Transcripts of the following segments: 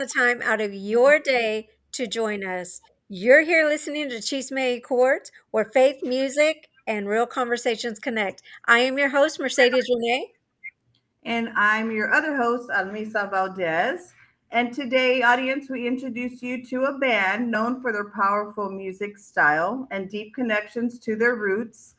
the time out of your day to join us. You're here listening to Chisme y Chords, where faith, music, and real conversations connect. I am your host, Mercedes Renee. And I'm your other host, Almisa Valdez. And today, audience, we introduce you to a band known for their powerful music style and deep connections to their roots.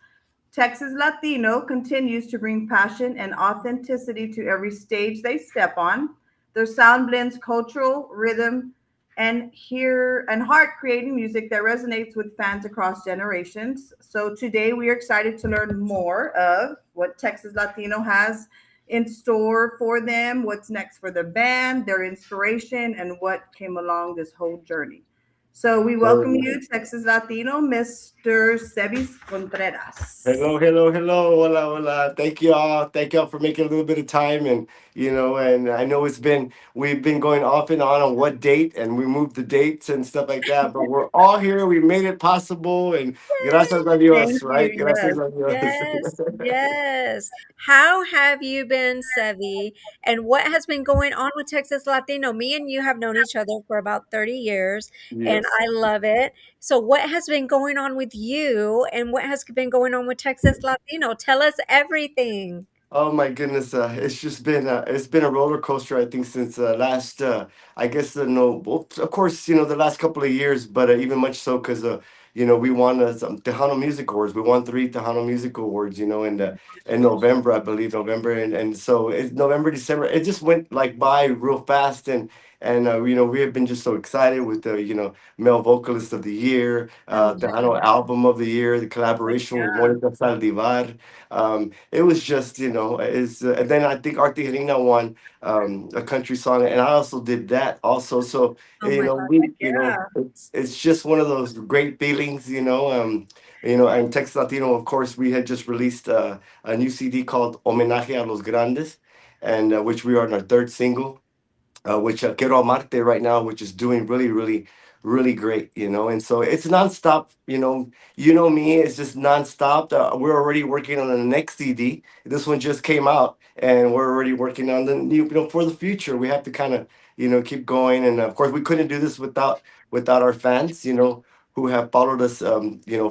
Texas Latino continues to bring passion and authenticity to every stage they step on. Their sound blends cultural, rhythm, and heart, creating music that resonates with fans across generations. So today we are excited to learn more of what Texas Latino has in store for them, what's next for the band, their inspiration, and what came along this whole journey. So we welcome Hello, you, Texas Latino, Mr. Sebis Contreras. hello. Hola, hola. Thank you all. Thank y'all for making a little bit of time. And I know we've been going off and on what date, and we moved the dates and stuff like that, but we're all here. We made it possible, and gracias a Dios, Thank right? you. Gracias Yes. a Dios. Yes, yes. How have you been, Sevi? And what has been going on with Texas Latino? Me and you have known each other for about 30 years, and Yes. I love it. So, what has been going on with you, and what has been going on with Texas Latino? Tell us everything. Oh my goodness, it's been a roller coaster. I think since last I guess no, well, of course the last couple of years, but even much so because we won some Tejano Music Awards. We won three Tejano Music Awards. In November, I believe November, and so it's November, December. It just went like by real fast, and we have been just so excited with the male vocalist of the year, Oh my Tejano goodness. album of the year, the collaboration with Yeah. Monica Saldivar. It was just, is and then I think Arte Helena won a country song, and I also did that also. So Oh my Yeah. it's just one of those great feelings, And Texas Latino, of course, we had just released a new CD called Homenaje a los Grandes, and which we are on our third single, which Quiero Amarte right now, which is doing really, really, really great, And so it's nonstop, You know me, it's just nonstop. We're already working on the next CD. This one just came out, and we're already working on the new, for the future. We have to kind of, keep going, and of course, we couldn't do this without our fans, who have followed us,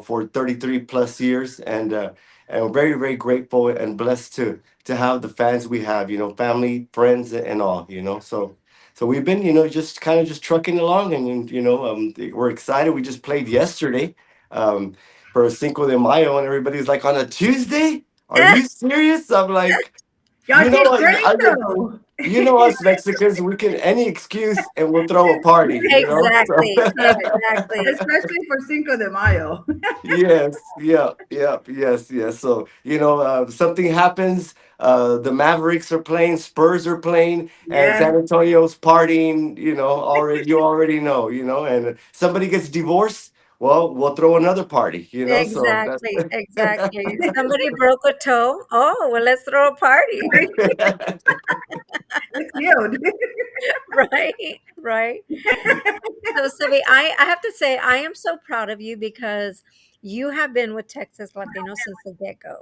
for 33 plus years, and we're very, very grateful and blessed to have the fans we have, family, friends, and all, So we've been, just kind of just trucking along, and we're excited. We just played yesterday, um, for Cinco de Mayo, and everybody's like, on a Tuesday? Are goodness. you serious? I'm like, Y'all did great I mean, though. us Mexicans, we can any excuse and we'll throw a party. So Exactly, exactly. Especially for Cinco de Mayo. yes, yes. So something happens. The Mavericks are playing, Spurs are playing, and Yeah. San Antonio's partying. You already know. And somebody gets divorced. Well, we'll throw another party. So Exactly, exactly. Somebody broke a toe. Oh, well, let's throw a party. that's. It's cute. Right, right. So, Sylvie, I have to say, I am so proud of you because you have been with Texas Latino since the get go.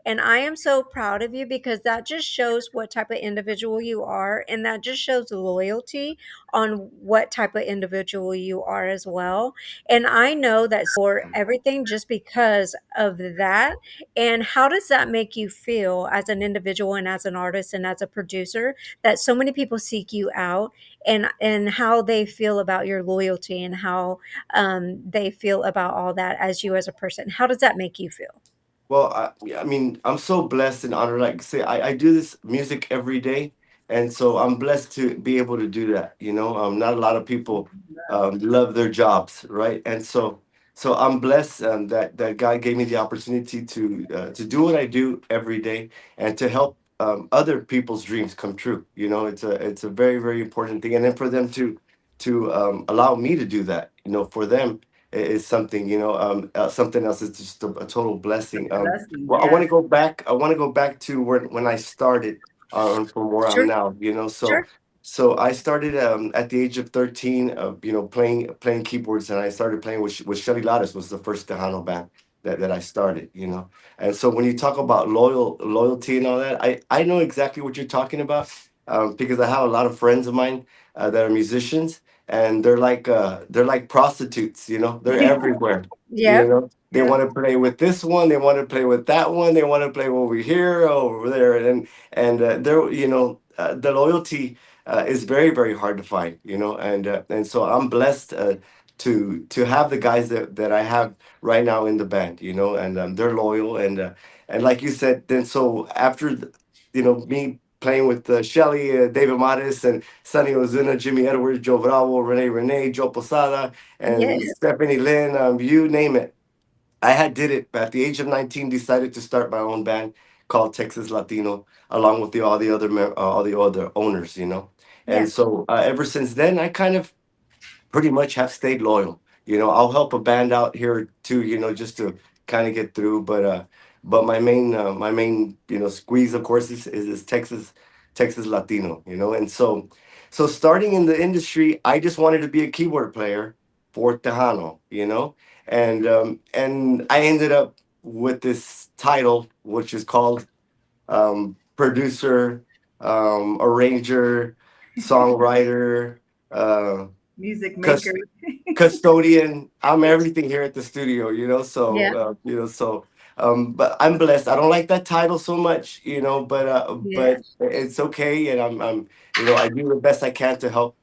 And I am so proud of you because that just shows what type of individual you are. And that just shows loyalty on what type of individual you are as well. And I know that for everything just because of that. And how does that make you feel as an individual and as an artist and as a producer that so many people seek you out? And how they feel about your loyalty and how they feel about all that as you as a person. How does that make you feel? Well, yeah, I mean, I'm so blessed and honored. Like I say, I do this music every day, and so I'm blessed to be able to do that. Not a lot of people love their jobs, right? And so I'm blessed, that God gave me the opportunity to do what I do every day and to help other people's dreams come true. It's a very, very important thing, and then for them to allow me to do that. For them is something, something else. Is just a total blessing. Blessing. Well, I want Yes. to go back. I want to go back to when I started, from where I'm Sure, now. So sure. so I started at the age of 13, playing keyboards, and I started playing with Shelly Lares was the first Tejano band that I started. And so when you talk about loyalty and all that, I know exactly what you're talking about. because I have a lot of friends of mine that are musicians, and they're like prostitutes. You know, they're everywhere. You Yep. know, they Yeah. want to play with this one, they want to play with that one, they want to play over here, over there, and they're the loyalty is very very hard to find. You know, and so I'm blessed to have the guys that I have right now in the band. You know, and they're loyal and like you said, then so after me playing with Shelly, David Maris, and Sonny Ozuna, Jimmy Edwards, Joe Bravo, Renee, Joe Posada, and Yes. Stephanie Lynn, you name it. I had did it at the age of 19. Decided to start my own band called Texas Latino, along with all the other owners. You know, and Yeah. so ever since then, I kind of pretty much have stayed loyal. You know, I'll help a band out here too, just to kind of get through. But my main, squeeze, of course, is Texas Latino. You know, and so starting in the industry, I just wanted to be a keyboard player for Tejano. You know, and I ended up with this title, which is called producer, arranger, songwriter. Uh, Music maker. cus- Custodian. I'm everything here at the studio, Yeah. but I'm blessed. I don't like that title so much, Yeah. but it's okay, and I do the best I can to help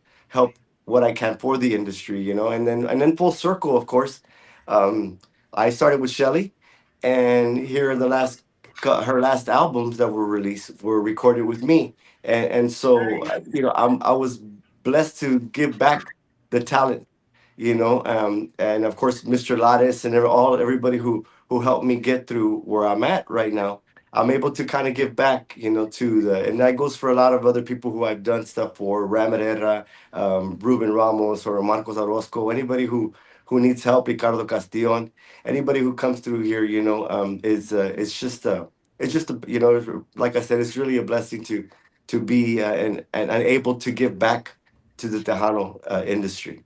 what I can for the industry, and then full circle, of course. Um, I started with Shelly, and here are her last albums that were released were recorded with me, and so I was blessed to give back the talent, and of course Mr. Lares and everybody who helped me get through where I'm at right now. I'm able to kind of give back, and that goes for a lot of other people who I've done stuff for, Ramirera, Ruben Ramos, or Marcos Orozco, anybody who needs help, Ricardo Castillon, anybody who comes through here, is it's just like I said, it's really a blessing to be and able to give back to the Tejano industry.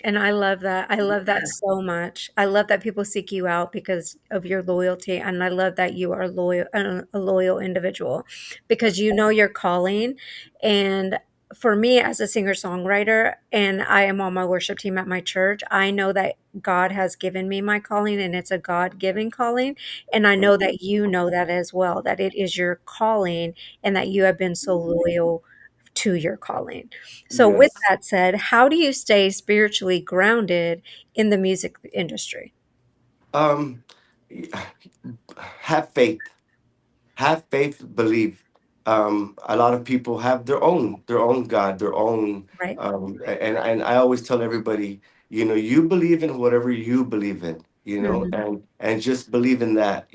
And I love that. I love that so much. I love that people seek you out because of your loyalty, and I love that you are loyal, a loyal individual, because you know your calling. And for me, as a singer-songwriter, and I am on my worship team at my church, I know that God has given me my calling, and it's a God-given calling. And I know that you know that as well, that it is your calling, and that you have been so loyal to your calling. So, with Yes. that said, how do you stay spiritually grounded in the music industry? Um, have faith. Have faith, believe. A lot of people have their own God, their own, Right? and I always tell everybody, you believe in whatever you believe in, Mhm. and just believe in that,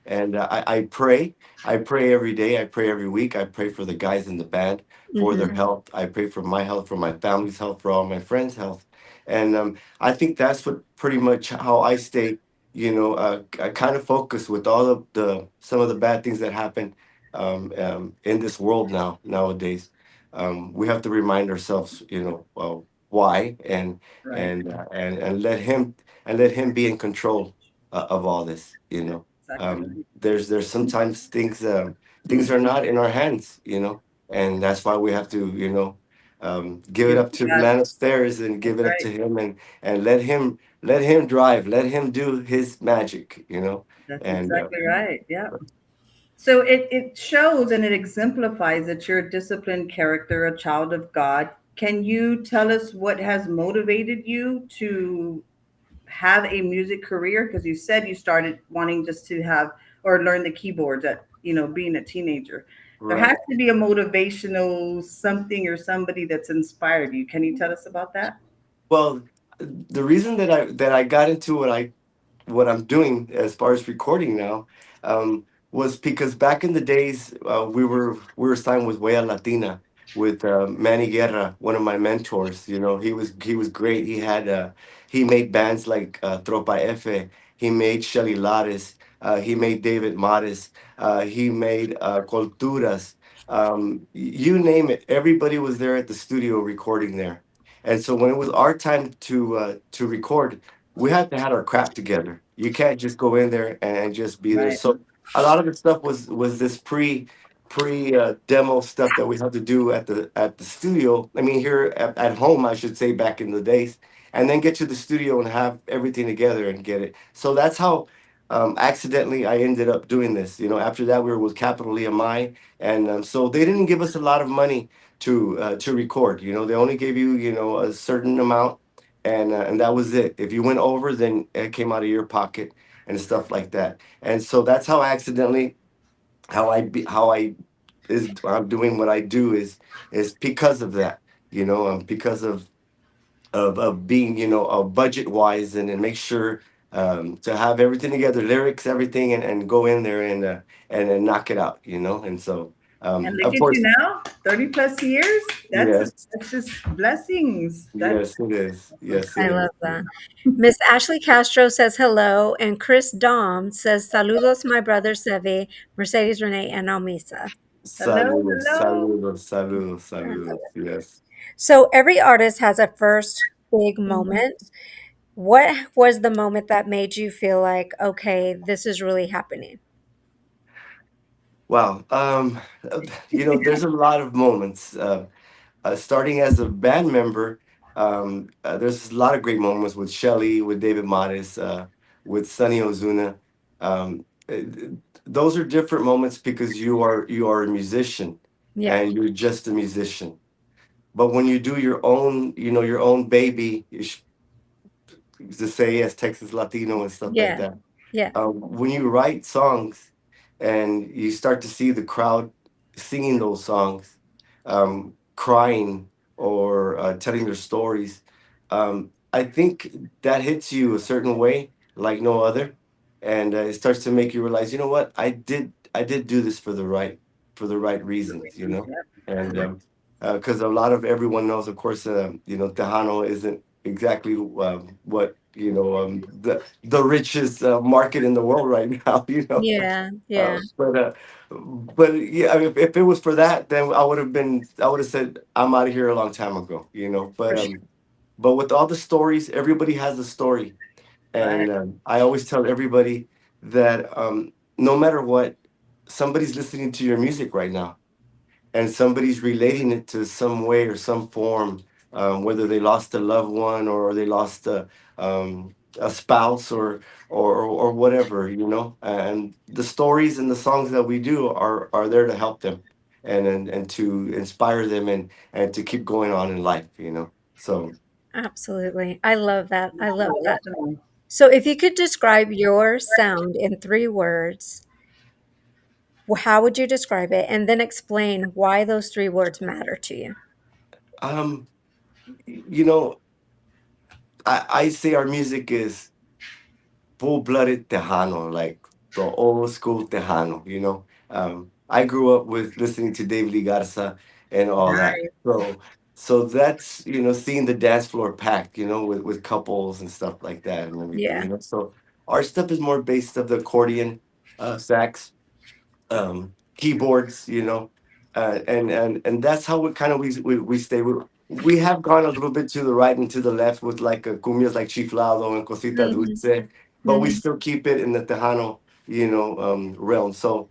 And I pray every day, I pray every week, I pray for the guys in the band for their Mhm. health, I pray for my health, for my family's health, for all my friends' health, and I think that's what pretty much how I stay, I kind of focus with all of the some of the bad things that happen in this world nowadays. We have to remind ourselves, why, Right. and let him be in control of all this. Exactly right. There's sometimes things are not in our hands, and that's why we have to, give it Give up to the God. man upstairs and That's give it up right. to him, and let him drive, let him do his magic, That's and exactly right. Yeah. So it shows and it exemplifies that you're a disciplined character, a child of God. Can you tell us what has motivated you to have a music career? Because you said you started wanting just to have or learn the keyboards at, being a teenager. There has right. to be a motivational something or somebody that's inspired you. Can you tell us about that? Well, the reason that I got into what I'm doing as far as recording now, was because back in the days, we were signed with Wea Latina with Manny Guerra, one of my mentors. He was great. He made bands like Tropa F. He made Shelly Lares. He made David Mares. He made Culturas. You name it. Everybody was there at the studio recording there. And so when it was our time to record, we had to have our crap together. You can't just go in there and just be there. Right. So a lot of the stuff was this pre demo stuff that we have to do at the studio. I mean, here at home, I should say, back in the days, and then get to the studio and have everything together and get it. So that's how accidentally I ended up doing this. You know, after that, we were with Capital EMI, and so they didn't give us a lot of money to record. You know, they only gave you a certain amount, and that was it. If you went over, then it came out of your pocket and stuff like that. And so that's how I accidentally how I is I'm doing what I do is because of that, because of being budget wise and make sure to have everything together, lyrics, everything, and go in there and knock it out, and so And look of at you course, now, 30 plus years. yes, That's just blessings. That's yes, it is, yes, it I love is. that. Miss Ashley Castro says hello, and Chris Dom says saludos, my brother Sevi, Mercedes Renee, and Almisa. hello, Saludos, hello. saludos, saludos, I love saludos. it. Yes. So every artist has a first big Mhm. moment. What was the moment that made you feel like, okay, this is really happening? Wow. There's a lot of moments. Starting as a band member, there's a lot of great moments with Shelly, with David Mattis, with Sonny Ozuna. Those are different moments because you are a musician Yeah, and you're just a musician. But when you do your own baby, to say as Texas Latino and stuff like yeah, that, yeah, when you write songs and you start to see the crowd singing those songs, crying or telling their stories, I think that hits you a certain way like no other, and it starts to make you realize, you know what, I did do this for the right reasons, and because a lot of everyone knows, of course, Tejano isn't exactly what the richest market in the world right now, yeah, yeah, but yeah, I mean, if it was for that, then I would have said I'm out of here a long time ago, for sure. but with all the stories, everybody has a story, Right. and I always tell everybody that no matter what, somebody's listening to your music right now, and somebody's relating it to some way or some form, whether they lost a loved one or they lost a spouse or whatever, And the stories and the songs that we do are there to help them and to inspire them and to keep going on in life, So Absolutely. I love that. I love Oh, that. definitely. So if you could describe your sound in 3 words, how would you describe it? And then explain why those 3 words matter to you. um, you know, I say our music is full-blooded Tejano, like the old school Tejano, I grew up with listening to David Lee Garza and all that. Nice. So that's, seeing the dance floor packed, with couples and stuff like that and everything, Yeah. So our stuff is more based of the accordion, sax, keyboards, and that's how we kind of we stay. We have gone a little bit to the right and to the left with like cumbias like chiflado and cosita Hmm. dulce, but we Hmm. still keep it in the Tejano, realm. So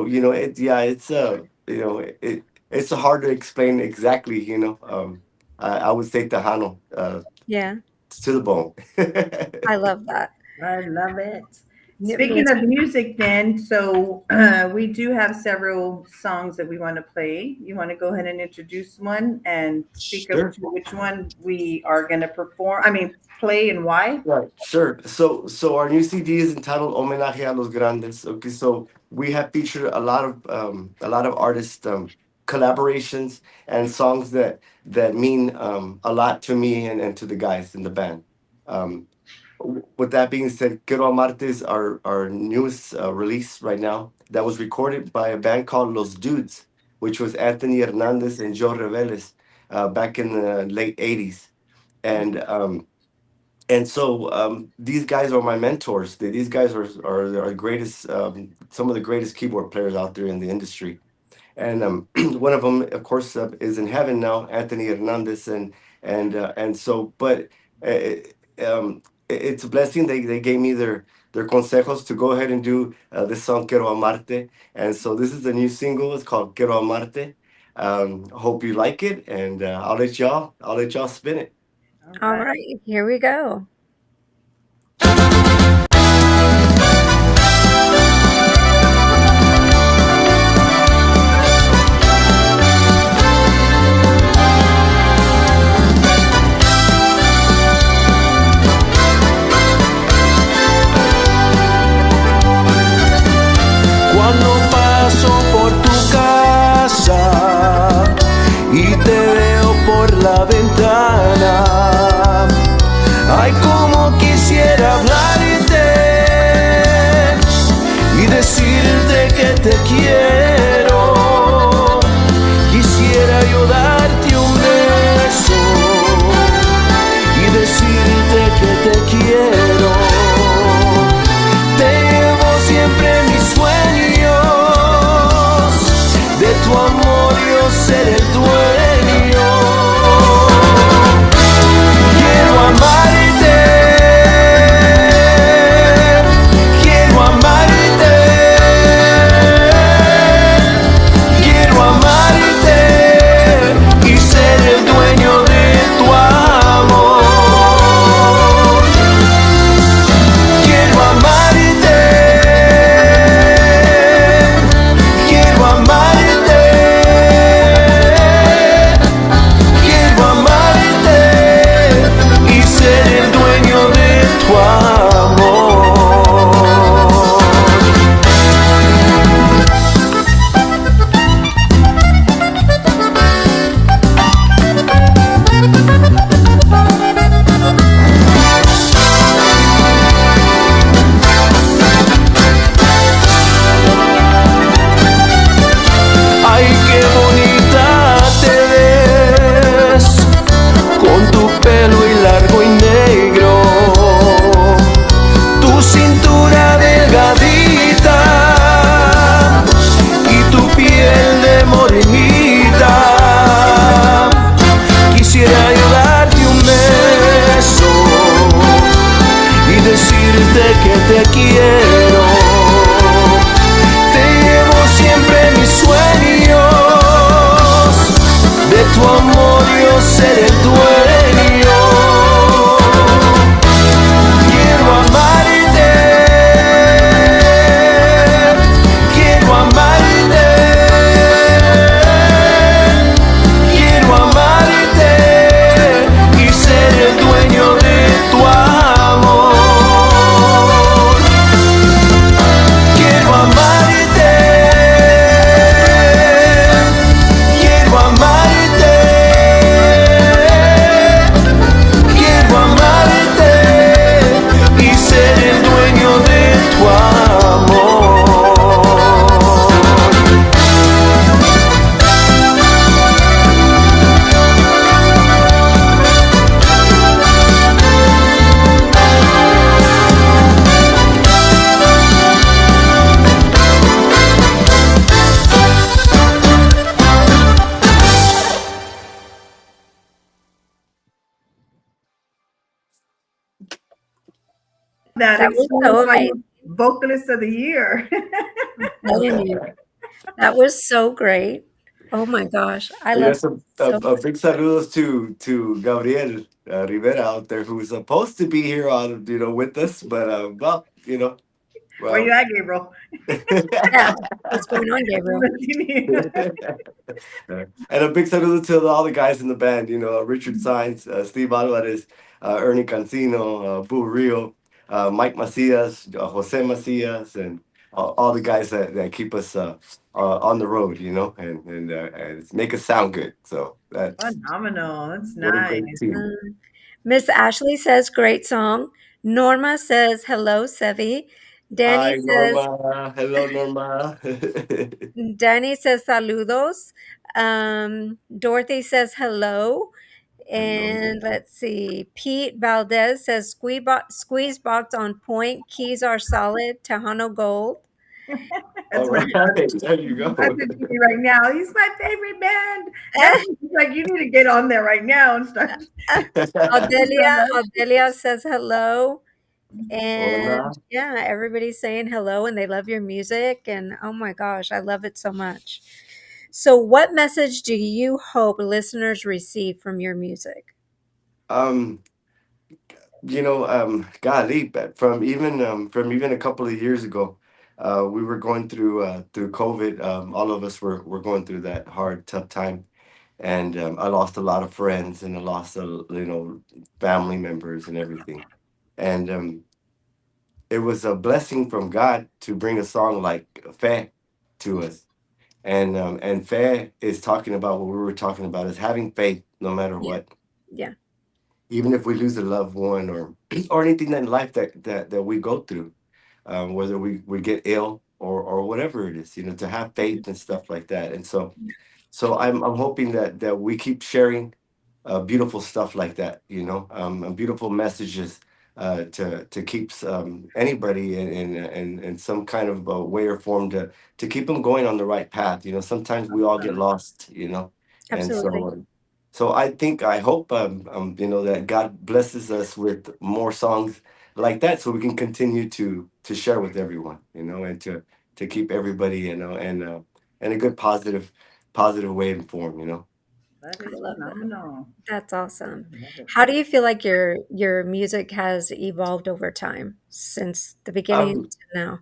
yeah, it's hard to explain exactly, I would say Tejano, Yeah. to the bone. I love that. I love it. Me Speaking of too. music, then, so we do have several songs that we want to play. You want to go ahead and introduce one and speak of Sure. to which one we are going to perform, I mean, play and why? Right, sure. So our new CD is entitled "Homenaje a los Grandes." Okay, so we have featured a lot of artist collaborations and songs that mean a lot to me and to the guys in the band. Um, with that being said, Quiero Amarte is our newest release right now. That was recorded by a band called Los Dudes, which was Anthony Hernandez and Joe Reveles back in the late '80s, and so these guys are my mentors. These guys are our greatest, some of the greatest keyboard players out there in the industry. And one of them, of course, is in heaven now, Anthony Hernandez, and so, but uh, um, it's a blessing. They gave me their consejos to go ahead and do this song Quiero Amarte. And so this is the new single. It's called Quiero Amarte. Hope you like it, and I'll let y'all spin it. All All right. right, here we go. Cuando paso por tu casa y te veo por la ventana, ay, como quisiera hablarte y decirte que te quiero. Quisiera yo darte un beso y decirte que te quiero. Te llevo siempre en mis sueños, de tu amor yo seré el dueño. Quiero amarte, quiero amarte, quiero amarte y ser el dueño de tu amor. Quiero amarte, quiero amarte, quiero amarte y ser el dueño de tu amor. Ay, qué bonita te ves con tu pelo y largo y negro, tu cintura delgadita y tu piel de morenita. Quisiera yo darte un beso y decirte que te quiero. Te llevo siempre en mis sueños, de tu amor yo seré el dueño. Quiero amarte, quiero amarte, quiero amarte y ser el dueño de tu amor. Quiero amarte, quiero amarte, quiero amarte y ser el dueño de tu amor. That That was explains so why amazing. you're vocalist of the year. I'm telling you, that was so great. Oh my gosh, I love Yes, so a big saludos to Gabriel Rivera out there, who's supposed to be here on with us, but well, Where you well. at, Gabriel? yeah. What's going on, Gabriel? Missing you. And a big saludo to all the guys in the band, Richard Sainz, Steve Alvarez, Ernie Cancino, Boo Rio, Mike Macias, Jose Macias, and all the guys that keep us on the road, and make us sound good. So that's Phenomenal. That's what a nice. great team. Miss Ashley says, great song. Norma says, hello, Sevi. Danny Hi, says, Norma. Hello, Norma. Danny says, saludos. Dorothy says, hello. Hello. And let's see, Pete Valdez says, squeeze box on point. Keys are solid. Tejano gold. All That's my right, there you I'm go. Jimmy right now. He's my favorite band. That's like you need to get on there right now and start. Audelia says hello. And Hola. yeah, everybody's saying hello and they love your music. And oh my gosh, I love it so much. So, what message do you hope listeners receive from your music? Um, golly, but from even a couple of years ago, we were going through COVID. All of us were going through that hard, tough time, and I lost a lot of friends, and I lost family members and everything. And it was a blessing from God to bring a song like "Fe" to us, and "Fe" is talking about what we were talking about, is having faith no matter Yeah, what, yeah, even if we lose a loved one or or anything in life that we go through, whether we get ill or whatever it is, to have faith and stuff like that. And so I'm hoping that we keep sharing beautiful stuff like that, and beautiful messages to keep anybody in some kind of way or form to keep them going on the right path. Sometimes we all get lost, and absolutely. so I hope that God blesses us with more songs like that, so we can continue to share with everyone, and to keep everybody, in a good positive way and form, That I is love that. phenomenal. That's awesome. I love it. How do you feel like your music has evolved over time since the beginning Um, to now?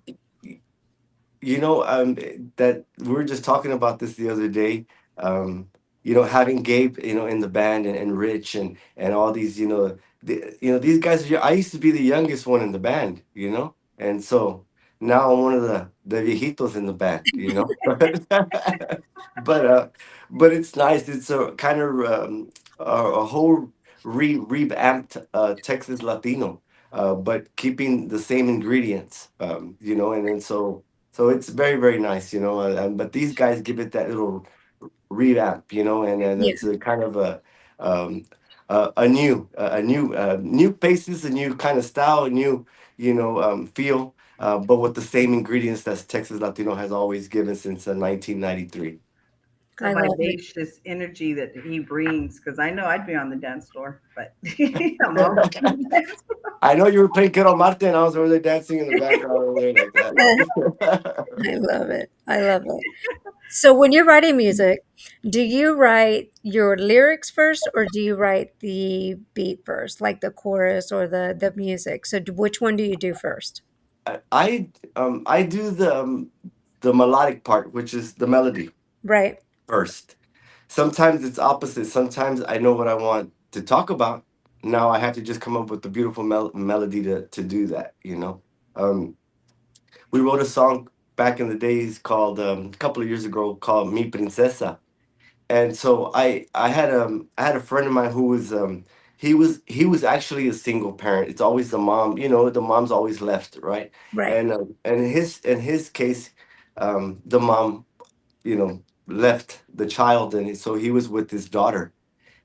that we were just talking about this the other day. Having Gabe, in the band, and Rich, and all these, these guys. I used to be the youngest one in the band, and so now I'm one of the viejitos in the band, but but it's nice. It's a kind of a whole revamped Texas Latino, but keeping the same ingredients, and then so it's very, very nice, but these guys give it that little revamp, and Yeah, it's a kind of um, a new faces, a new kind of style, a new, feel, but with the same ingredients that Texas Latino has always given since 1993. The I love it. vivacious energy that he brings, because I know I'd be on the dance floor, but I'm always on the dance floor. I know you were playing Kero Marte, and I was over there dancing in the background over there like that. I love it. I love it. So when you're writing music, do you write your lyrics first or do you write the beat first, like the chorus or the music? So which one do you do first? I do the melodic part, which is the melody Right. first. Sometimes it's opposite. Sometimes I know what I want to talk about. Now I have to just come up with the beautiful melody to do that. We wrote a song back in the days called a couple of years ago called "Mi Princesa," and so I had a friend of mine who was he was actually a single parent. It's always the mom, the mom's always left, right? Right. And in his case, the mom, left the child, and so he was with his daughter.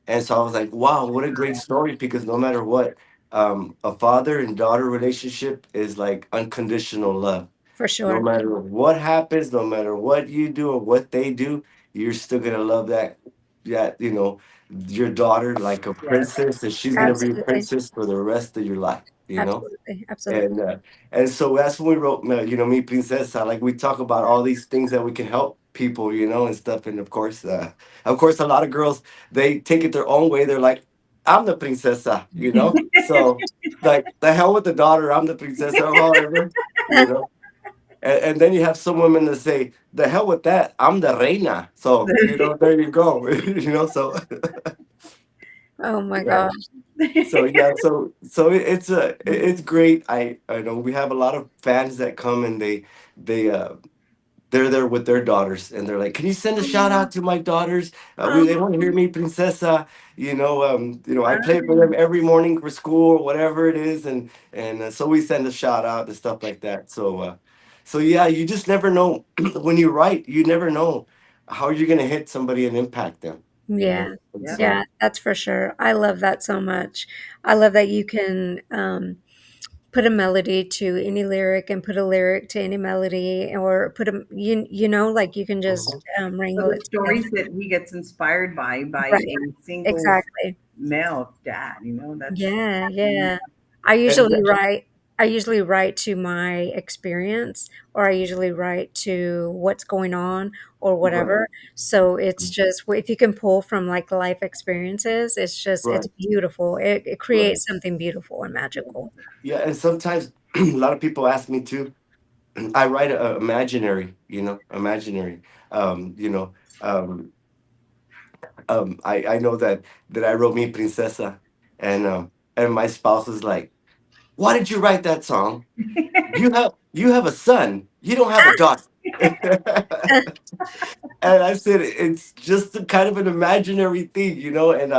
And so I was like, wow, what a great story, because no matter what, a father and daughter relationship is like unconditional love. For No sure. matter what happens, no matter what you do or what they do, you're still gonna love your daughter like a Yes. princess, and she's gonna be a Absolutely. princess for the rest of your life. Absolutely. And Absolutely. uh, and so that's when we wrote, "Mi Princesa." Like, we talk about all these things that we can help people, and stuff. And of course, a lot of girls, they take it their own way. They're like, "I'm the princesa." So, like, the hell with the daughter. I'm the princesa, or however, you know. And then you have some women that say, "The hell with that. I'm the reina." So, there you go. So Oh my yeah. gosh. So yeah, so it's great. I know we have a lot of fans that come, and they they're there with their daughters, and they're like, "Can you send a shout out to my daughters? They want to hear me, Princesa." I play it for them every morning for school or whatever it is, and so we send a shout out and stuff like that. So yeah, you just never know when you write. You never know how you're gonna hit somebody and impact them. Yeah. And Yep. Yeah, so. that's for sure. I love that so much. I love that you can put a melody to any lyric and put a lyric to any melody or put a like you can just Mhm. So wrangle the it together. stories that he gets inspired by Right. a single Exactly. male dad, that's Yeah, yeah. I And usually write I usually write to my experience, or I usually write to what's going on or Right. whatever. So it's just if you can pull from like life experiences, it's Right. beautiful. It Right. creates something beautiful and magical. Yeah, and sometimes a lot of people ask me too. I write imaginary, imaginary. Um, you know, um, I know that I wrote me Princesa, and my spouse is like, "Why did you write that song? You have a son. You don't have a daughter." And I said it's just a kind of an imaginary thing. And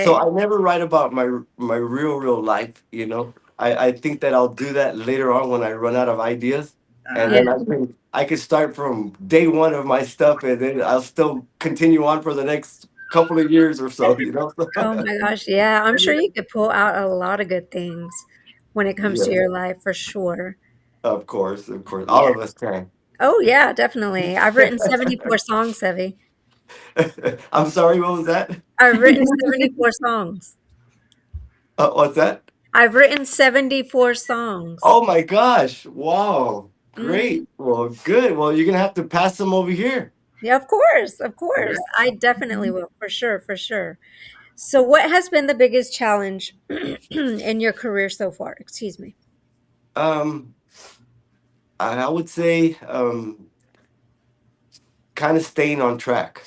so Right. I never write about my real life. I think that I'll do that later on when I run out of ideas, and Yeah. then I can start from day one of my stuff, and then I'll still continue on for the next couple of years or so. Oh my gosh, yeah. I'm sure you could pull out a lot of good things when it comes to Yes, your life for sure. of course, all Yeah. of us can. Oh yeah, definitely. I've written 74 songs, Sevi. I'm sorry, what was that? I've written 74 songs. What's that? I've written 74 songs. Oh my gosh! Wow, Mhm. great. Well, good. Well, you're gonna have to pass them over here. Yeah, of course, of Yeah. course. I definitely will, for sure, for sure. So, what has been the biggest challenge in your career so far? Excuse me. Um, I would say kind of staying on track.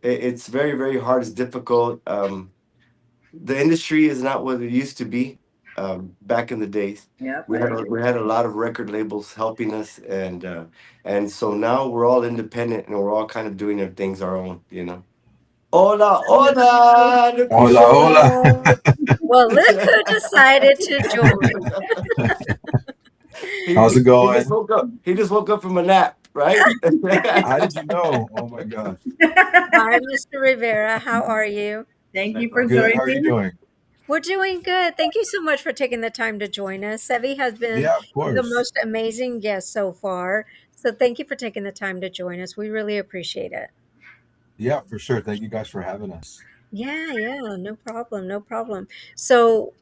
It's very, very hard. It's difficult. The industry is not what it used to be back in the days. Yep, We I had a, agree. we had a lot of record labels helping us, and so now we're all independent and we're all kind of doing our things our own. Hola, hola, look who Hola, showed hola. up. Well, look who decided to join. he, How's he it he just going? woke up. He just woke up from a nap, right? How did you know? Oh my gosh. Hi, Mr. Rivera. How are you? Thank you for Good. How are you joining. doing? We're doing good. Thank you so much for taking the time to join us. Sevi has been Yeah, of the course. most amazing guest so far. So thank you for taking the time to join us. We really appreciate it. Yeah, for sure. Thank you guys for having us. Yeah, yeah, no problem, no problem. So,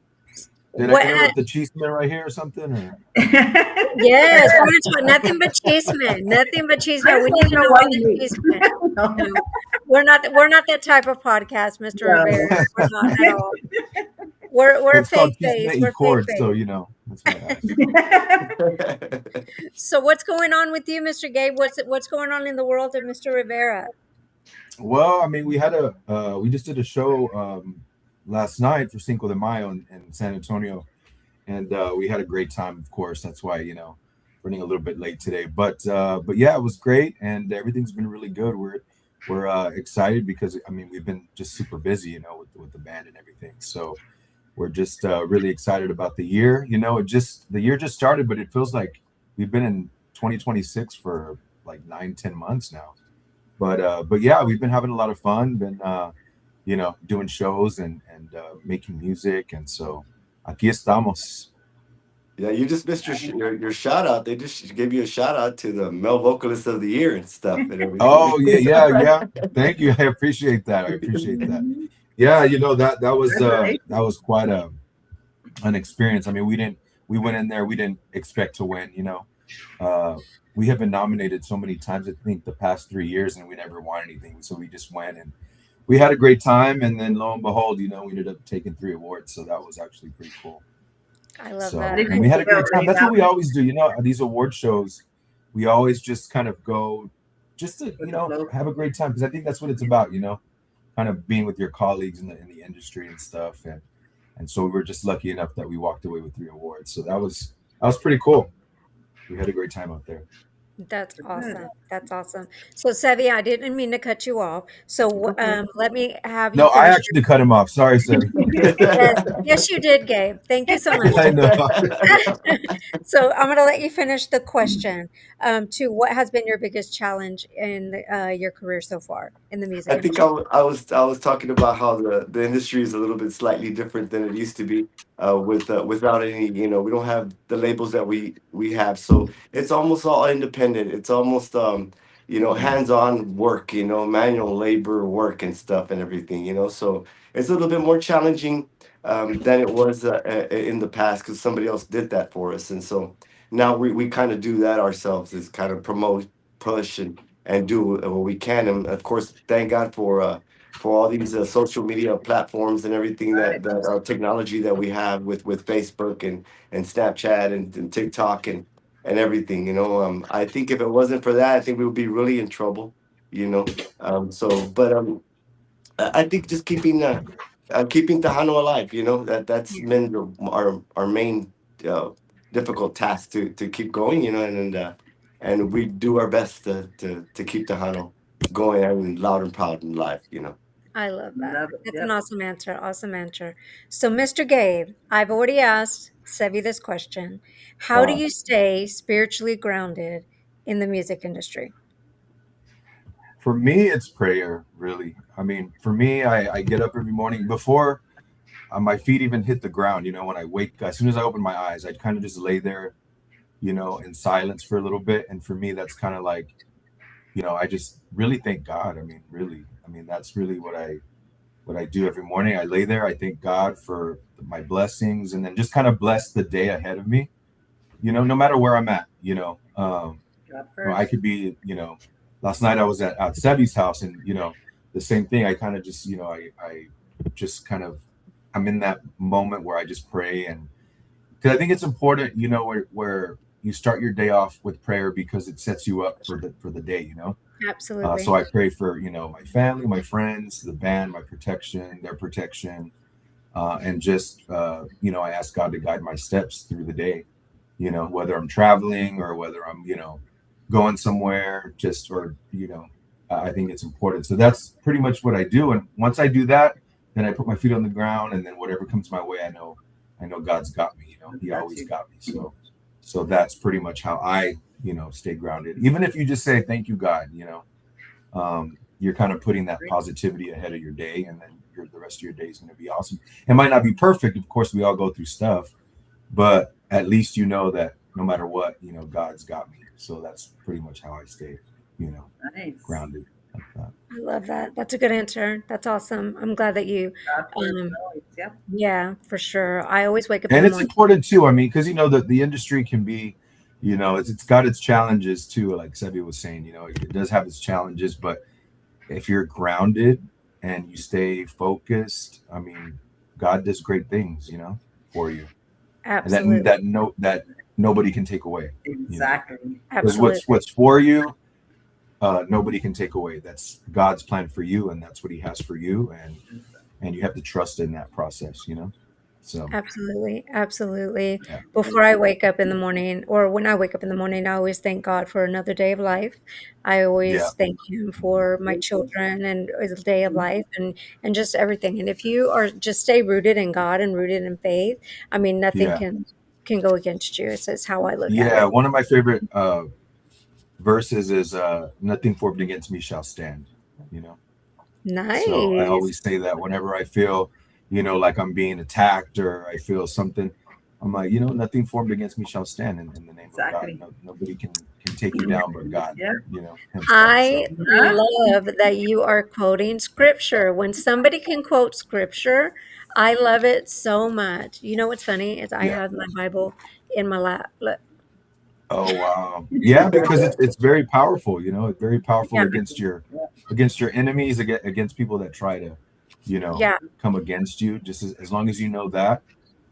Did I what had, interrupt the cheese man right here or something? Or yes, we're going to talk nothing but Chisme, nothing but I Chisme. just We need want to to know know why all the you leave. Chisme. No. No, we're not that type of podcast, Mr. Rivera. We're not at all. We're it's called faith Chisme based. y We're faith Chords, so based. that's why I asked. So what's going on with you, Mr. Gabe? What's going on in the world of Mr. Rivera? Well, I mean, we just did a show last night for Cinco de Mayo in San Antonio, and we had a great time. Of course, that's why running a little bit late today. But yeah, it was great, and everything's been really good. We're excited because I mean we've been just super busy, with the band and everything. So we're just really excited about the year. The year just started, but it feels like we've been in 2026 for like 9, 10 months now. But yeah, we've been having a lot of fun. Been doing shows and making music, and so aquí estamos. Yeah, you just missed your shout out. They just gave you a shout out to the male vocalist of the year and stuff and everything. Oh yeah, yeah, yeah. Thank you. I appreciate that. I appreciate that. Yeah, that was quite an experience. I mean, we went in there. We didn't expect to win. Uh, we have been nominated so many times. I think the past 3 years, and we never won anything. So we just went and we had a great time. And then lo and behold, we ended up taking 3 awards. So that was actually pretty cool. I love So, that. Did and you we had a feel great time. really That's what we happy always do. At these award shows, we always just kind of go just to, with the flow? have a great time. Because I think that's what it's about, kind of being with your colleagues in the industry and stuff. And so we were just lucky enough that we walked away with 3 awards. So that was pretty cool. We had a great time out there. That's Good. awesome. That's awesome. So, Sevi, I didn't mean to cut you off. So, Okay. let me have you No, I finish your. actually cut him off. Sorry, Sevi. Yes, yes, you did, Gabe. Thank you so much. I know. So, I'm going to let you finish the question. To what has been your biggest challenge in your career so far in the music I think industry? I was talking about how the industry is a little bit slightly different than it used to be. Without any, we don't have the labels that we have, so it's almost all independent. It's almost hands-on work, manual labor work and stuff and everything. So it's a little bit more challenging. than it was in the past because somebody else did that for us. And so now we kind of do that ourselves, is kind of promote, push, and do what we can. And of course, thank God for all these social media platforms and everything that technology that we have with Facebook and Snapchat and TikTok and everything. I think if it wasn't for that, I think we would be really in trouble. You know, but I think just keeping Tejano alive. That's Yeah, been our main uh, difficult task to keep going. And we do our best to keep Tejano going and loud and proud and live. I love that. Love it. That's an Yep. awesome answer. Awesome answer. So, Mr. Gabe, I've already asked Sevi this question. How do Uh, you stay spiritually grounded in the music industry? for me, it's prayer, really. I mean, for me, I get up every morning before my feet even hit the ground. When I wake, as soon as I open my eyes, I kind of just lay there, in silence for a little bit. And for me, that's kind of like, I just really thank God. I mean, really, I mean, that's really what I do every morning. I lay there, I thank God for my blessings, and then just kind of bless the day ahead of me. No matter where I'm at. God I first. could be, last night I was at Sebi's house, and the same thing. I kind of just, I just kind of, I'm in that moment where I just pray, and because I think it's important, where you start your day off with prayer because it sets you up for the day. So Absolutely. I pray for my family, my friends, the band, my protection, their protection, and just I ask God to guide my steps through the day. Whether I'm traveling or whether I'm going somewhere, just or I think it's important. So that's pretty much what I do. And once I do that, then I put my feet on the ground, and then whatever comes my way, I know God's got me. He Got always you. got me. So that's pretty much how I stay grounded. Even if you just say thank you, God, you're kind of putting that positivity ahead of your day, and then the rest of your day is going to be awesome. It might not be perfect, of course. We all go through stuff, but at least you know that no matter what, God's got me. So that's pretty much how I stay, you know, Nice. grounded like that. I love that. That's a good answer. That's awesome. I'm glad that you, God first um, always. Yep. yeah, for sure. I always wake up in And the it's morning. important too. I mean, because the industry can be, it's got its challenges too. Like Sebi was saying, it does have its challenges, but if you're grounded and you stay focused, I mean, God does great things, for you, and that Absolutely. that no that nobody can take away, you know, Exactly. because what's Absolutely. what's for you, nobody can take away. That's God's plan for you, and that's what He has for you, and you have to trust in that process, So Absolutely, absolutely. yeah, Before I wake up in the morning, or when I wake up in the morning, I always thank God for another day of life. I yeah, always thank Him mhm, for my children and the day of life and just everything. And if you are just stay rooted in God and rooted in faith, I mean, nothing yeah, can go against you. It's how I look at yeah. it. One of my favorite verses is "Nothing formed against me shall stand." You know, So I Nice. always say that whenever I feel, like I'm being attacked or I feel something, I'm like, nothing formed against me shall stand in the name of God. Exactly. No, nobody can take you down but God, Yep. Himself. I So Huh? love that you are quoting scripture. When somebody can quote scripture, I love it so much. You know what's funny is I yeah. have my Bible in my lap. Look, Oh wow. Yeah, because it's very powerful. It's very powerful yeah, against your enemies, against people that try to, yeah. come against you. Just as long as you know that,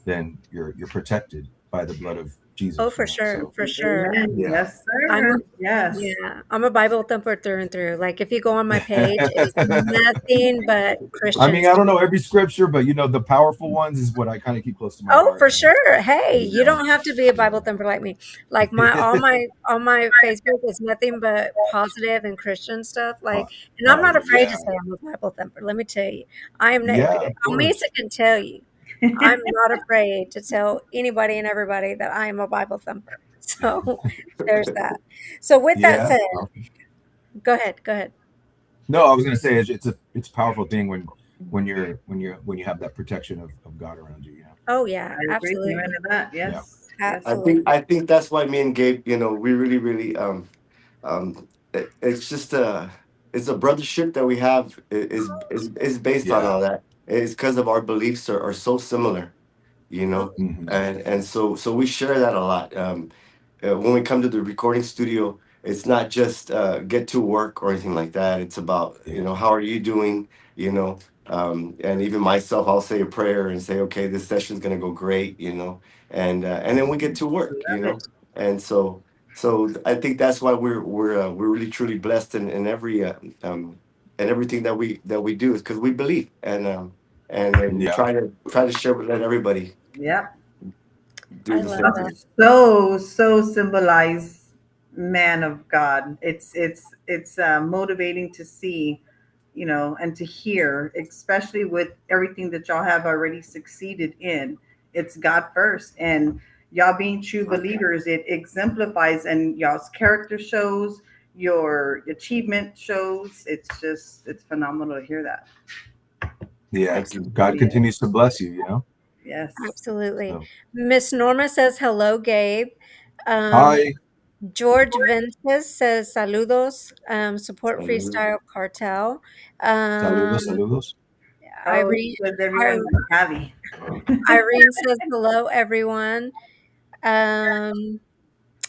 then you're protected by the blood of Oh, Jesus. for sure, So for sure. Amen. yeah, Yes, I'm sir. Yes. yeah, I'm a Bible thumper through and through. Like if you go on my page, it is nothing but I Christian mean, I stuff. don't know every scripture, but the powerful ones is what I kind of keep close to my Oh, heart. for And sure. Hey, you you know, don't have to be a Bible thumper like me. Like my all my Facebook is nothing but positive and Christian stuff. Like, and I'm not afraid to yeah, say I'm a Bible thumper. Let me tell you, I am not. yeah, of Misa course, can tell you, I'm not afraid to tell anybody and everybody that I am a Bible thumper. So there's that. So with that yeah. said, go ahead. Go ahead. No, I was gonna say it's a powerful thing when you have that protection of God around you. Oh yeah, I agree. Amen absolutely, to that. Yeah, Yes. Yes. I think absolutely. I think that's why me and Gabe, we really, really it's just it's a brothership that we have is based on yeah, all that. It's because of our beliefs are so similar, you know, Hmm. and so we share that a lot. When we come to the recording studio, it's not just get to work or anything like that. It's about, Yeah. how are you doing, you know. And even myself, I'll say a prayer and say, okay, this session's gonna go great, and then we get to work, Love it. and so I think that's why we're really truly blessed in every and everything that we do is because we believe, and Yeah. try to share with let everybody Yep. do I the love same that. thing. So symbolize man of God. It's motivating to see, and to hear, especially with everything that y'all have already succeeded in. It's God first, and y'all being true believers. It exemplifies, and y'all's character shows, your achievement shows. It's phenomenal to hear that. Yeah. Thank you. God Yes, continues to bless you, you know? yes. Absolutely. So, Miss Norma says hello, Gabe. Um, hi. George Vences says saludos. Support Hallelujah. Freestyle Cartel. Saludos, Um, saludos. How Irene, was Ir- everyone in Cali? Irene says hello, everyone. Um,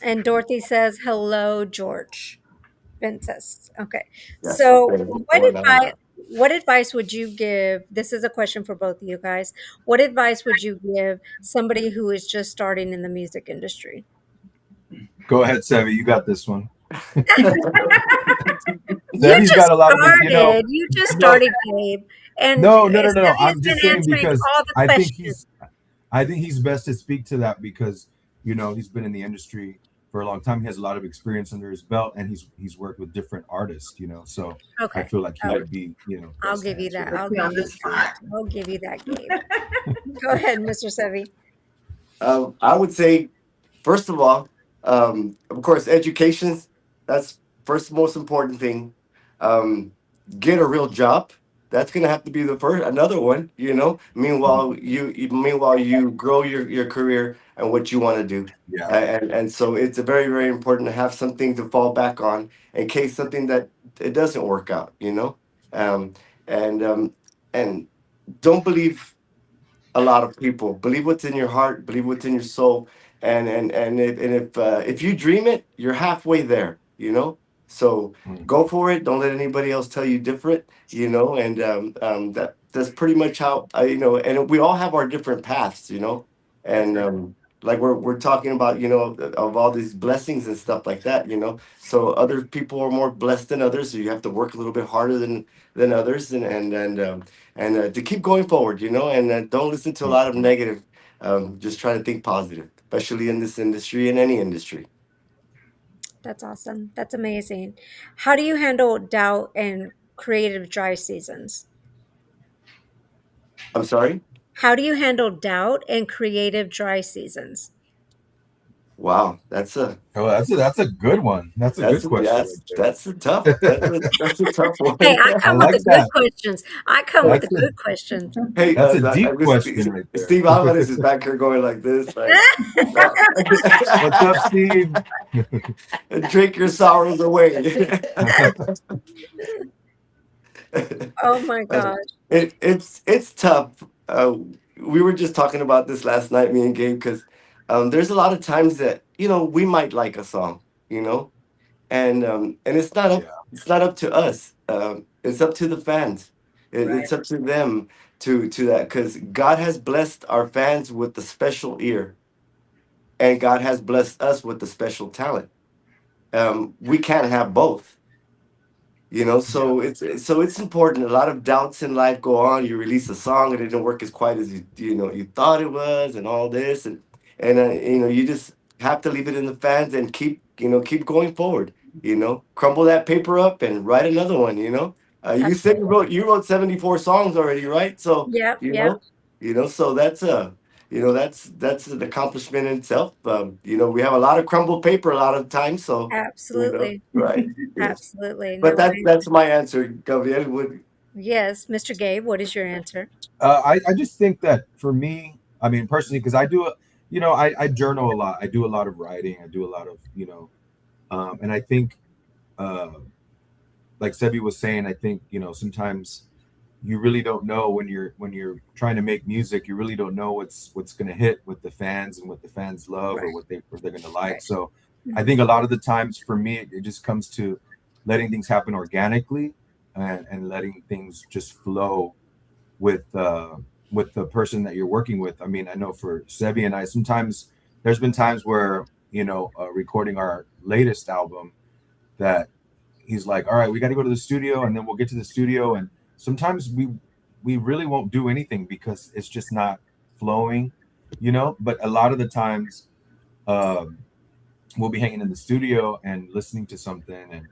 and Dorothy says hello, George Vences. Okay. Yes. So, Okay. Hola, hola. what advice would you give? This is a question for both of you guys. What advice would you give somebody who is just starting in the music industry? Go ahead, Sevi. You got this one. You Sevi's got just a lot of, started. You just no, started, Gabe. And no. Stevie has I'm been just saying answering because all the I think questions. he's I think he's best to speak to that because he's been in the industry for a long time. He has a lot of experience under his belt, and he's worked with different artists. So I Okay. feel like he Oh, would be I'll best to give you answer that. that. Put I'll me give on the you spot. I'll give you that, Gabe. Go ahead, Mr. Sevi. I would say, first of all, of course, education, that's first most important thing. Um, get a real job. That's gonna have to be the first, another one. Meanwhile, you grow your career and what you want to do. Yeah, And so it's a very, very important to have something to fall back on in case something that it doesn't work out. Um, and don't believe a lot of people. Believe what's in your heart. Believe what's in your soul. And if you dream it, you're halfway there. So mm, go for it. Don't let anybody else tell you different. And that's pretty much how I. And we all have our different paths. That's And right. like we're talking about, of all these blessings and stuff like that. So other people are more blessed than others. So you have to work a little bit harder than others, and to keep going forward, and don't listen to a mm. lot of negative. Just try to think positive, especially in this industry, in any industry. That's awesome. That's amazing. How do you handle doubt and creative dry seasons? I'm sorry. How do you handle doubt and creative dry seasons? Wow, that's a Oh, that's a good one. That's a that's good a question that's that's a tough right that's there. a, that's a tough Hey, one. I I come with like the good that. questions. I come with the That's a good questions. Hey, that's a I deep guess question right there. Steve Alvarez is back here going like this, like, uh, What's up, Steve? drink your sorrows away. Oh my Uh, gosh. it's tough. We were just talking about this last night, me and Gabe, because there's a lot of times that we might like a song, you know, and Yeah, it's not up to us. It's up to the fans. Right. It's up to them to that, because God has blessed our fans with the special ear, and God has blessed us with the special talent. We can't have both. yeah, So it's important. A lot of doubts in life go on. You release a song and it didn't work as quite as you thought it was, and all this, and you just have to leave it in the fans and keep going forward. Crumble that paper up and write another one. You said you Absolutely. wrote 74 songs already, right? So Yep, you yep. know so that's an accomplishment in itself. We have a lot of crumbled paper a lot of times, so Absolutely. right. Yes. Absolutely. But No, that's my answer, Gabriel. yes, Mr. Gabe, what is your answer? I just think that for me, I mean, personally, because I do, I journal a lot. I do a lot of writing. I do a lot of, and I think, uh, like Sebi was saying, I think, sometimes you really don't know when you're trying to make music. You really don't know what's going to hit with the fans and what the fans love or Right. what they're going to like. Right. So I Mhm. think a lot of the times for me, it just comes to letting things happen organically, and letting things just flow with the person that you're working with. I mean, I know for Sebi and I, sometimes there's been times where, recording our latest album, that he's like, all right, we got to go to the studio, and then we'll get to the studio, and sometimes we really won't do anything because it's just not flowing, but a lot of the times, um, we'll be hanging in the studio and listening to something, and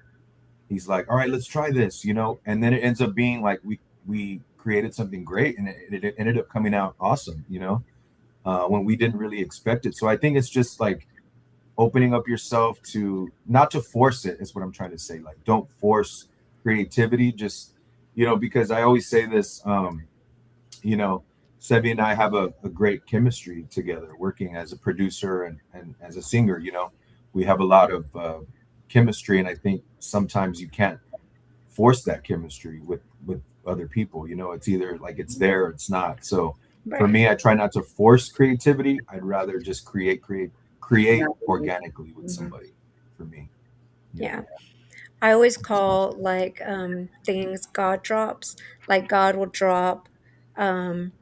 he's like, all right, let's try this, and then it ends up being like we created something great, and it ended up coming out awesome, when we didn't really expect it. So I think it's just like opening up yourself to, not to force it, is what I'm trying to say. Like, don't force creativity. Just, because I always say this, you know Sebi and I have a great chemistry together, working as a producer and as a singer. We have a lot of chemistry, and I think sometimes you can't force that chemistry with other people. It's either like it's there or it's not. So for Right. me, I try not to force creativity. I'd rather just create organically with Mhm. somebody, for me. Yeah. I always call like things God drops. Like God will drop um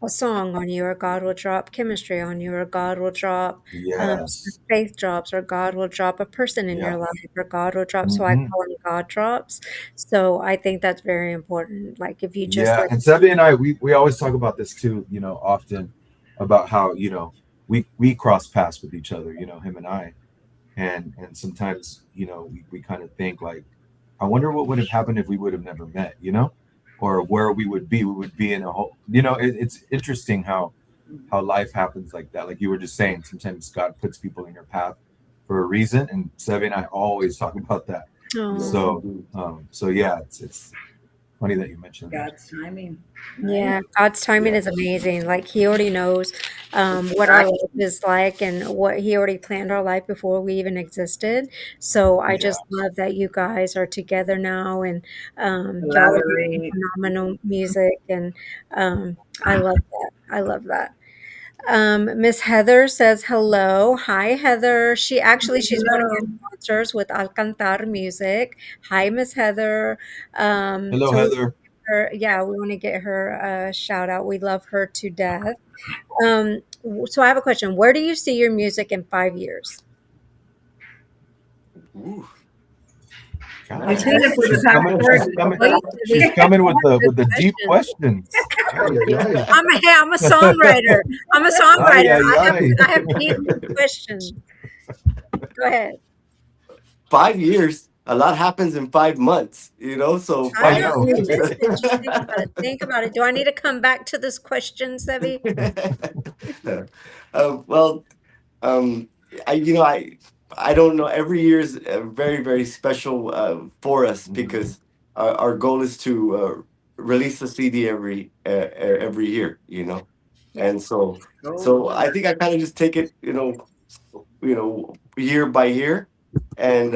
a song on you, or God will drop chemistry on you, or God will drop Yes. faith drops, or God will drop a person in Yeah. your life, or God will drop. So I Hmm. call them God drops. So I think that's very important. Like if you just Yeah, like, and Sebi and I, we always talk about this too, often, about how, we cross paths with each other, him and I, and sometimes, we kind of think like, I wonder what would have happened if we would have never met, or where we would be. We would be in a whole, it's interesting how life happens like that. Like you were just saying, sometimes God puts people in your path for a reason, and Sebi and I always talk about that. oh, Yes, So, indeed. so yeah, it's funny that you mentioned that. God's timing, right? yeah, God's timing Yeah. is amazing. Like He already knows what our Exactly. life is like, and what He already planned our life before we even existed. So I Yeah. just love that you guys are together now, and y'all are making Collaborate. phenomenal music, and I love that. I love that. Miss Heather says hello. Hi, Heather. She's one of our Hello. sponsors with Alcantar Music. Hi, Miss Heather. Hello, So Heather. yeah, we want to get her a shout out. We love her to death. So I have a question. Where do you see your music in 5 years? Ooh, He's Gosh, hitting it for the she's past coming. She's 30. coming. Well, She's these coming with the good deep questions. questions. Ay, ay, ay. I'm a songwriter. I'm a Ay, songwriter. ay, ay. I have deep questions. Go ahead. 5 years. A lot happens in 5 months. So I I five. know. know. Just think about it. Think about it. Do I need to come back to this question, Sevi? Well, um, I don't know. Every year is very very special for us Mhm. because our goal is to release a CD every year. Yeah. And so Go so for I it. think I kind of just take it, year by year, and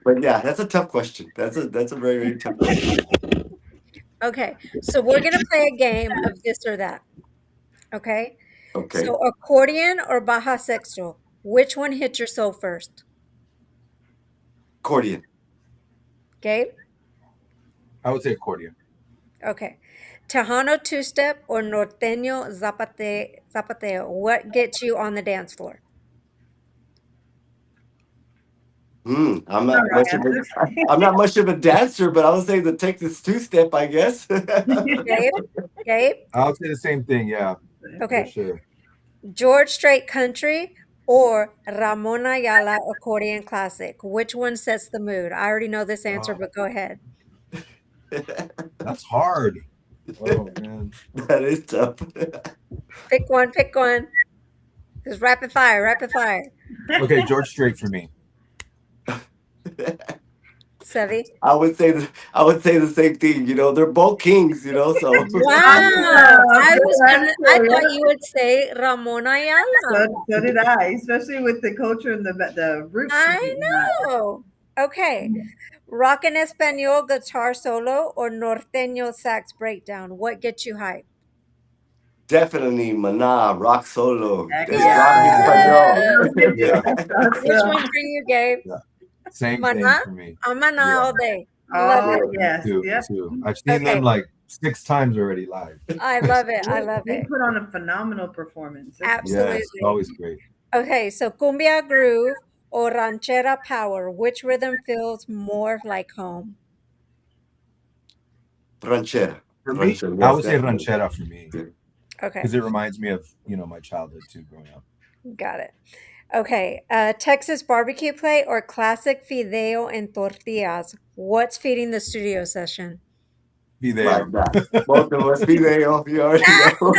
but yeah, that's a tough question. That's a very very tough question. Okay. So we're gonna play a game of this or that. Okay. Okay, So accordion or baja sexto? Which one hit your soul first? accordion. Okay. I would say accordion. Okay. Tejano two-step or norteño zapateo? What gets you on the dance floor? I'm All not right, much of a answers. I'm not much of a dancer, but I would say the Texas two step, I guess. Gabe? Gabe? I would say the same thing. Yeah, for Okay. sure. George Strait Country or Ramon Ayala Accordion Classic? Which one sets the mood? I already know this answer, Oh, but go ahead. that's hard. Oh man. That is tough. Pick one, pick one. Just rapid fire, rapid fire. Okay, George Strait for me. Sevi? I would say the same thing. They're both kings. So Wow. Good I answer. thought Yeah. you would say Ramon Ayala. So did I, especially with the culture and the roots I in that. know. Okay. Rock en español guitar solo or norteño sax breakdown? What gets you hyped? Definitely Maná, rock solo. Heck It's yeah. rock español. Yeah. That's Which one for you, Gabe? Yeah. Same thing Mana? for me. I'm Mana Yeah. all day. Love Oh, it. yes. Too. Yep. I've seen them Okay. like 6 times already live. I love it. I love They it. put on a phenomenal performance. Absolutely. Yes, always great. Okay, so cumbia groove or ranchera power, which rhythm feels more like home? Ranchera. For me, Ranchera, I yes, would say definitely. ranchera for me Okay, because it reminds me of my childhood too, growing up. got it. Okay, Texas barbecue plate or classic fideo and tortillas? What's feeding the studio session? Video. Like that. Both of us fideo, you already know.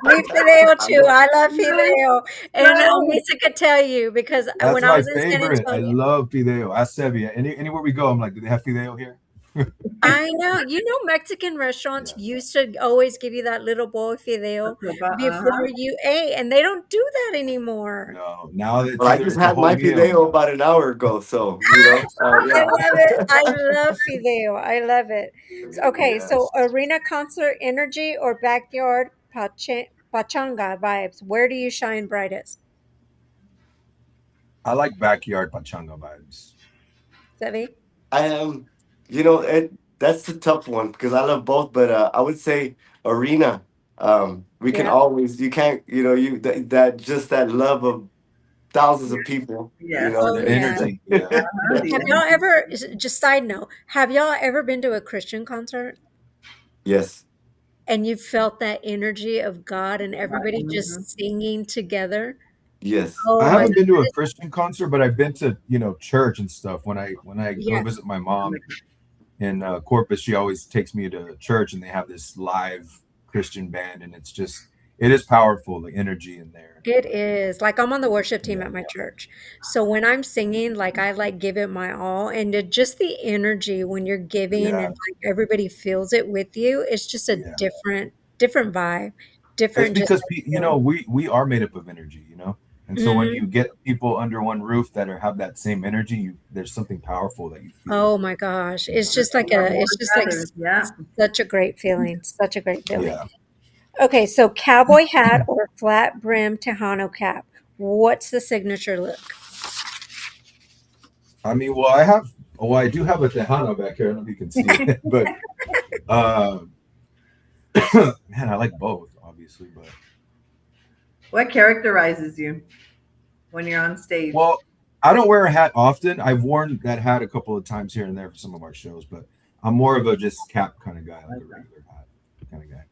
Me fideo too. I love Right. fideo, and Lisa could tell you because That's when I my was in San favorite. I Antonio, love fideo. Ask Sevi. Anywhere we go, I'm like, do they have fideo here? I know. You know, Mexican restaurants Yeah. used to always give you that little bowl of fideo before you ate, and they don't do that anymore. No, now it's Well, I either just it's a had whole my meal. fideo about an hour ago, so I yeah. love it. I love fideo. I love it. Okay, so Yes. arena concert energy or backyard pachanga vibes. Where do you shine brightest? I like backyard pachanga vibes. Sevi? I am, that's the tough one because I love both, but I would say arena. We can Yeah. always, you can't, that just that love of thousands of people, Yes. Oh, The yeah. energy. Yeah. Have y'all ever, just side note, have y'all ever been to a Christian concert Yes, and you felt that energy of God and everybody Mhm. just singing together? yes. Oh I my haven't been to a goodness. Christian concert, but I've been to church and stuff. When I go Yeah, visit my mom in Corpus, she always takes me to church, and they have this live Christian band, and it is powerful, the energy in there. it is. Like I'm on the worship team Yeah. at my church. So when I'm singing, like I like give it my all. And just the energy when you're giving and Yeah. like everybody feels it with you, it's just a Yeah. different vibe, It's different just because like feeling. we are made up of energy, and so when Mhm. you get people under one roof that have that same energy, there's something powerful that you feel. Oh my gosh. It's Yeah. just like More it's just like brothers, yeah. such a great feeling. Such a great feeling. Yeah. Okay, so cowboy hat or flat brim Tejano cap. What's the signature look? I mean, I do have a Tejano back here. I don't know if you can see it, but man, I like both, obviously. But What characterizes you when you're on stage? well, I don't wear a hat often. I've worn that hat a couple of times here and there for some of our shows, but I'm more of a just cap kind of guy, like a regular hat kind of guy.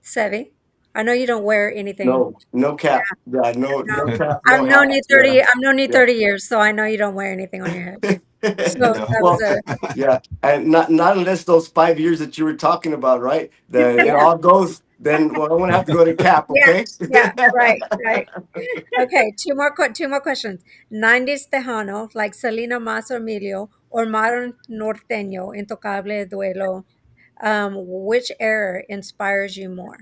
Sevi? I know you don't wear anything. No cap. Yeah, no cap, no I've known hat. you 30 Yeah. I've known you 30 years, so I know you don't wear anything on your head. So No. that Well, was a yeah, and not unless those 5 years that you were talking about, right? Then it yeah. all goes. Then I'm gonna have to go to cap, Yeah. okay? Yeah, right. Okay, two more questions. 90s Tejano, like Selena Mas or Emilio, or modern norteño, Intocable Duelo. Which era inspires you more?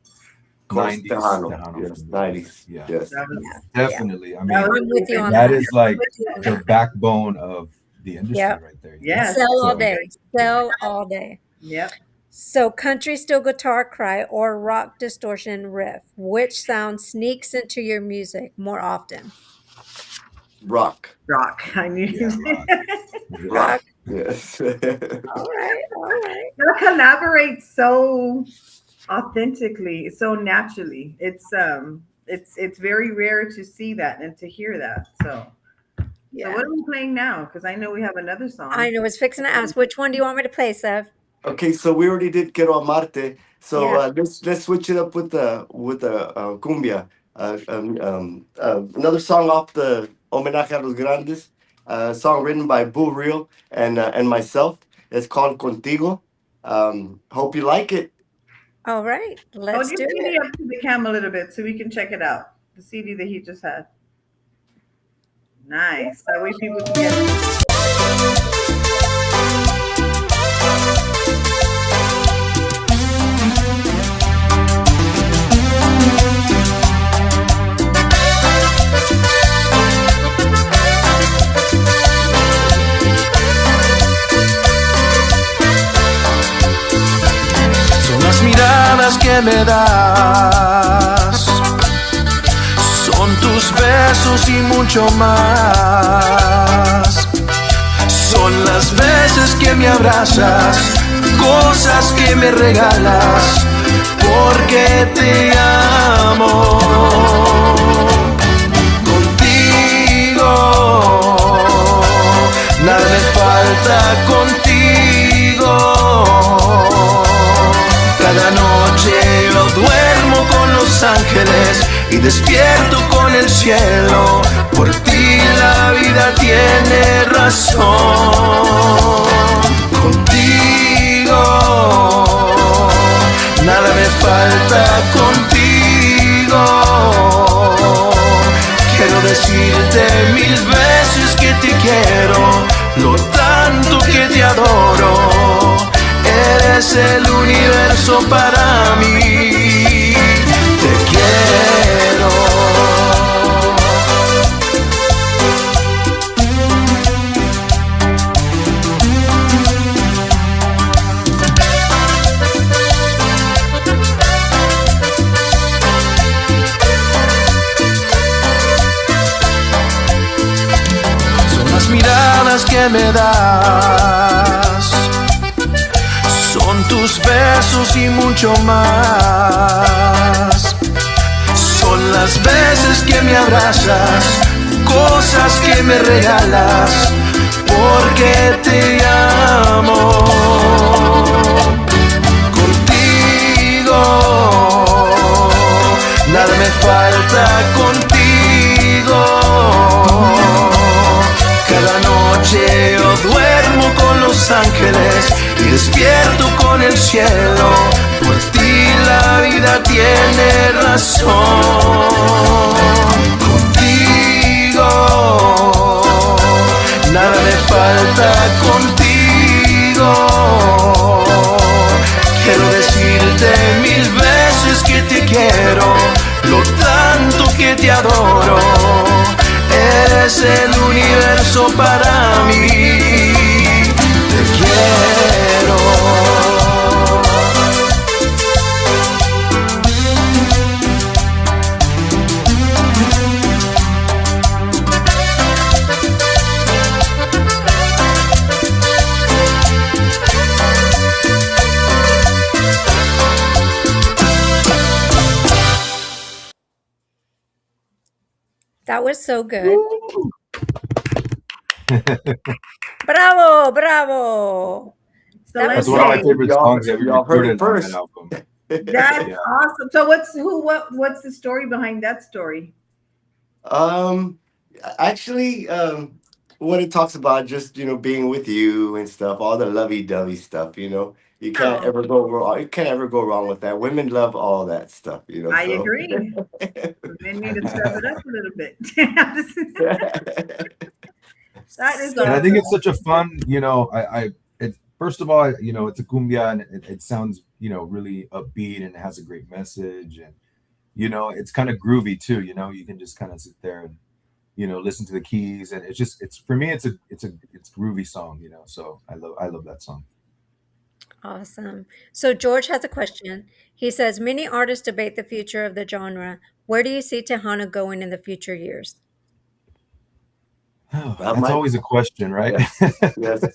Of course, 90s Tejano. Tejano Yes, for me. 90s. Yeah, Yes. That was, Yeah. definitely. I that mean, was I'm with you on that that. is like I'm with you on the that. backbone of the industry Yep. right there. Yes. Sell all So, day. Sell all day. Yep. So country steel guitar cry or rock distortion riff, which sound sneaks into your music more often? Rock. Rock. I knew Yeah, rock. Rock. Yes. All right. That collaborates so authentically, so naturally. It's very rare to see that and to hear that. So Yeah. what are we playing now? Because I know we have another song. I know. I was fixing to ask, which one do you want me to play, Sev? Okay, so we already did Quiero Amarte. So Yeah. let's switch it up with the cumbia. Another song off the Homenaje a los Grandes, song written by Boo Real and myself. It's called Contigo. Hope you like it. All right. Let's Hold do your CD it. up to the cam a little bit so we can check it out. The CD that he just had. Nice. That way people can get it. que me das, son tus besos y mucho más. Son las veces que me abrazas, cosas que me regalas, porque te amo. Contigo nada me falta, contigo cada noche yo duermo con los ángeles y despierto con el cielo. Por ti la vida tiene razón. Contigo nada me falta, contigo quiero decirte 1000 veces que te quiero, lo tanto que te adoro. Eres el universo para mí. Te quiero. Son las miradas que me das, son tus besos y mucho más. Son las veces que me abrazas, cosas que me regalas, porque te amo. Contigo nada me falta, contigo cada noche yo duermo con los ángeles y despierto con el cielo. Por ti la vida tiene razón. Contigo nada me falta, contigo quiero decirte 1000 veces que te quiero, lo tanto que te adoro. Eres el universo para mí. Te quiero. That was so good. Bravo, bravo. So That let's That's one of my say favorite songs ever Y'all heard it recorded on first. that album. that's Yeah. awesome. So what's the story behind that story? Um, actually, what it talks about, just being with you and stuff, all the lovey-dovey stuff. You can't Oh, ever go wrong. You can't ever go wrong with that. Women love all that stuff. I So. agree. Men need to step it up a little bit. That is And I So think awesome. it's such a fun, first of all, it's a cumbia and it sounds, really upbeat and it has a great message. And, it's kind of groovy too, you can just kind of sit there and, listen to the keys. And it's for me, it's groovy song, so I love that song. awesome. So George has a question. He says, many artists debate the future of the genre. Where do you see Tejano going in the future years? Oh, That that's might. always a question, right? Yes. Yes.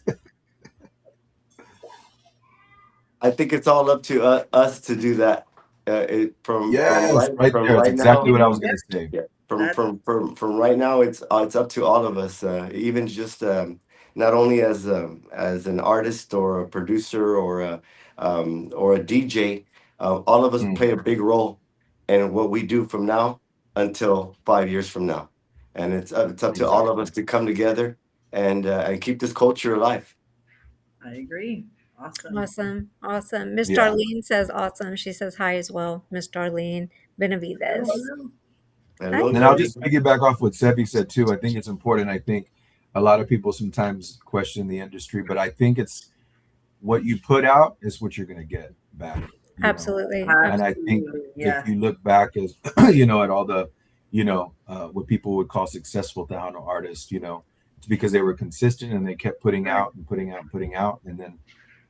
I think it's all up to us to do that. Yes, right there. That's right exactly now. what I was gonna say. Yeah, That's from right now, it's up to all of us. Even just not only as an artist or a producer or a DJ, all of us Mm, play a big role in what we do from now until 5 years from now, and it's up to all of exactly. us to come together and keep this culture alive. I agree. Awesome. Awesome. Awesome. Miss Yeah. Darlene says awesome. She says hi as well. Miss Darlene Benavides. Hello. Hello, And I'll Darby. just piggyback off what Sebi said too. I think it's important. I think a lot of people sometimes question the industry, but I think it's what you put out is what you're going to get back. Absolutely. And I think Absolutely. Yeah. if you look back as at all the what people would call successful Tejano artists, it's because they were consistent and they kept putting out and putting out and putting out, and then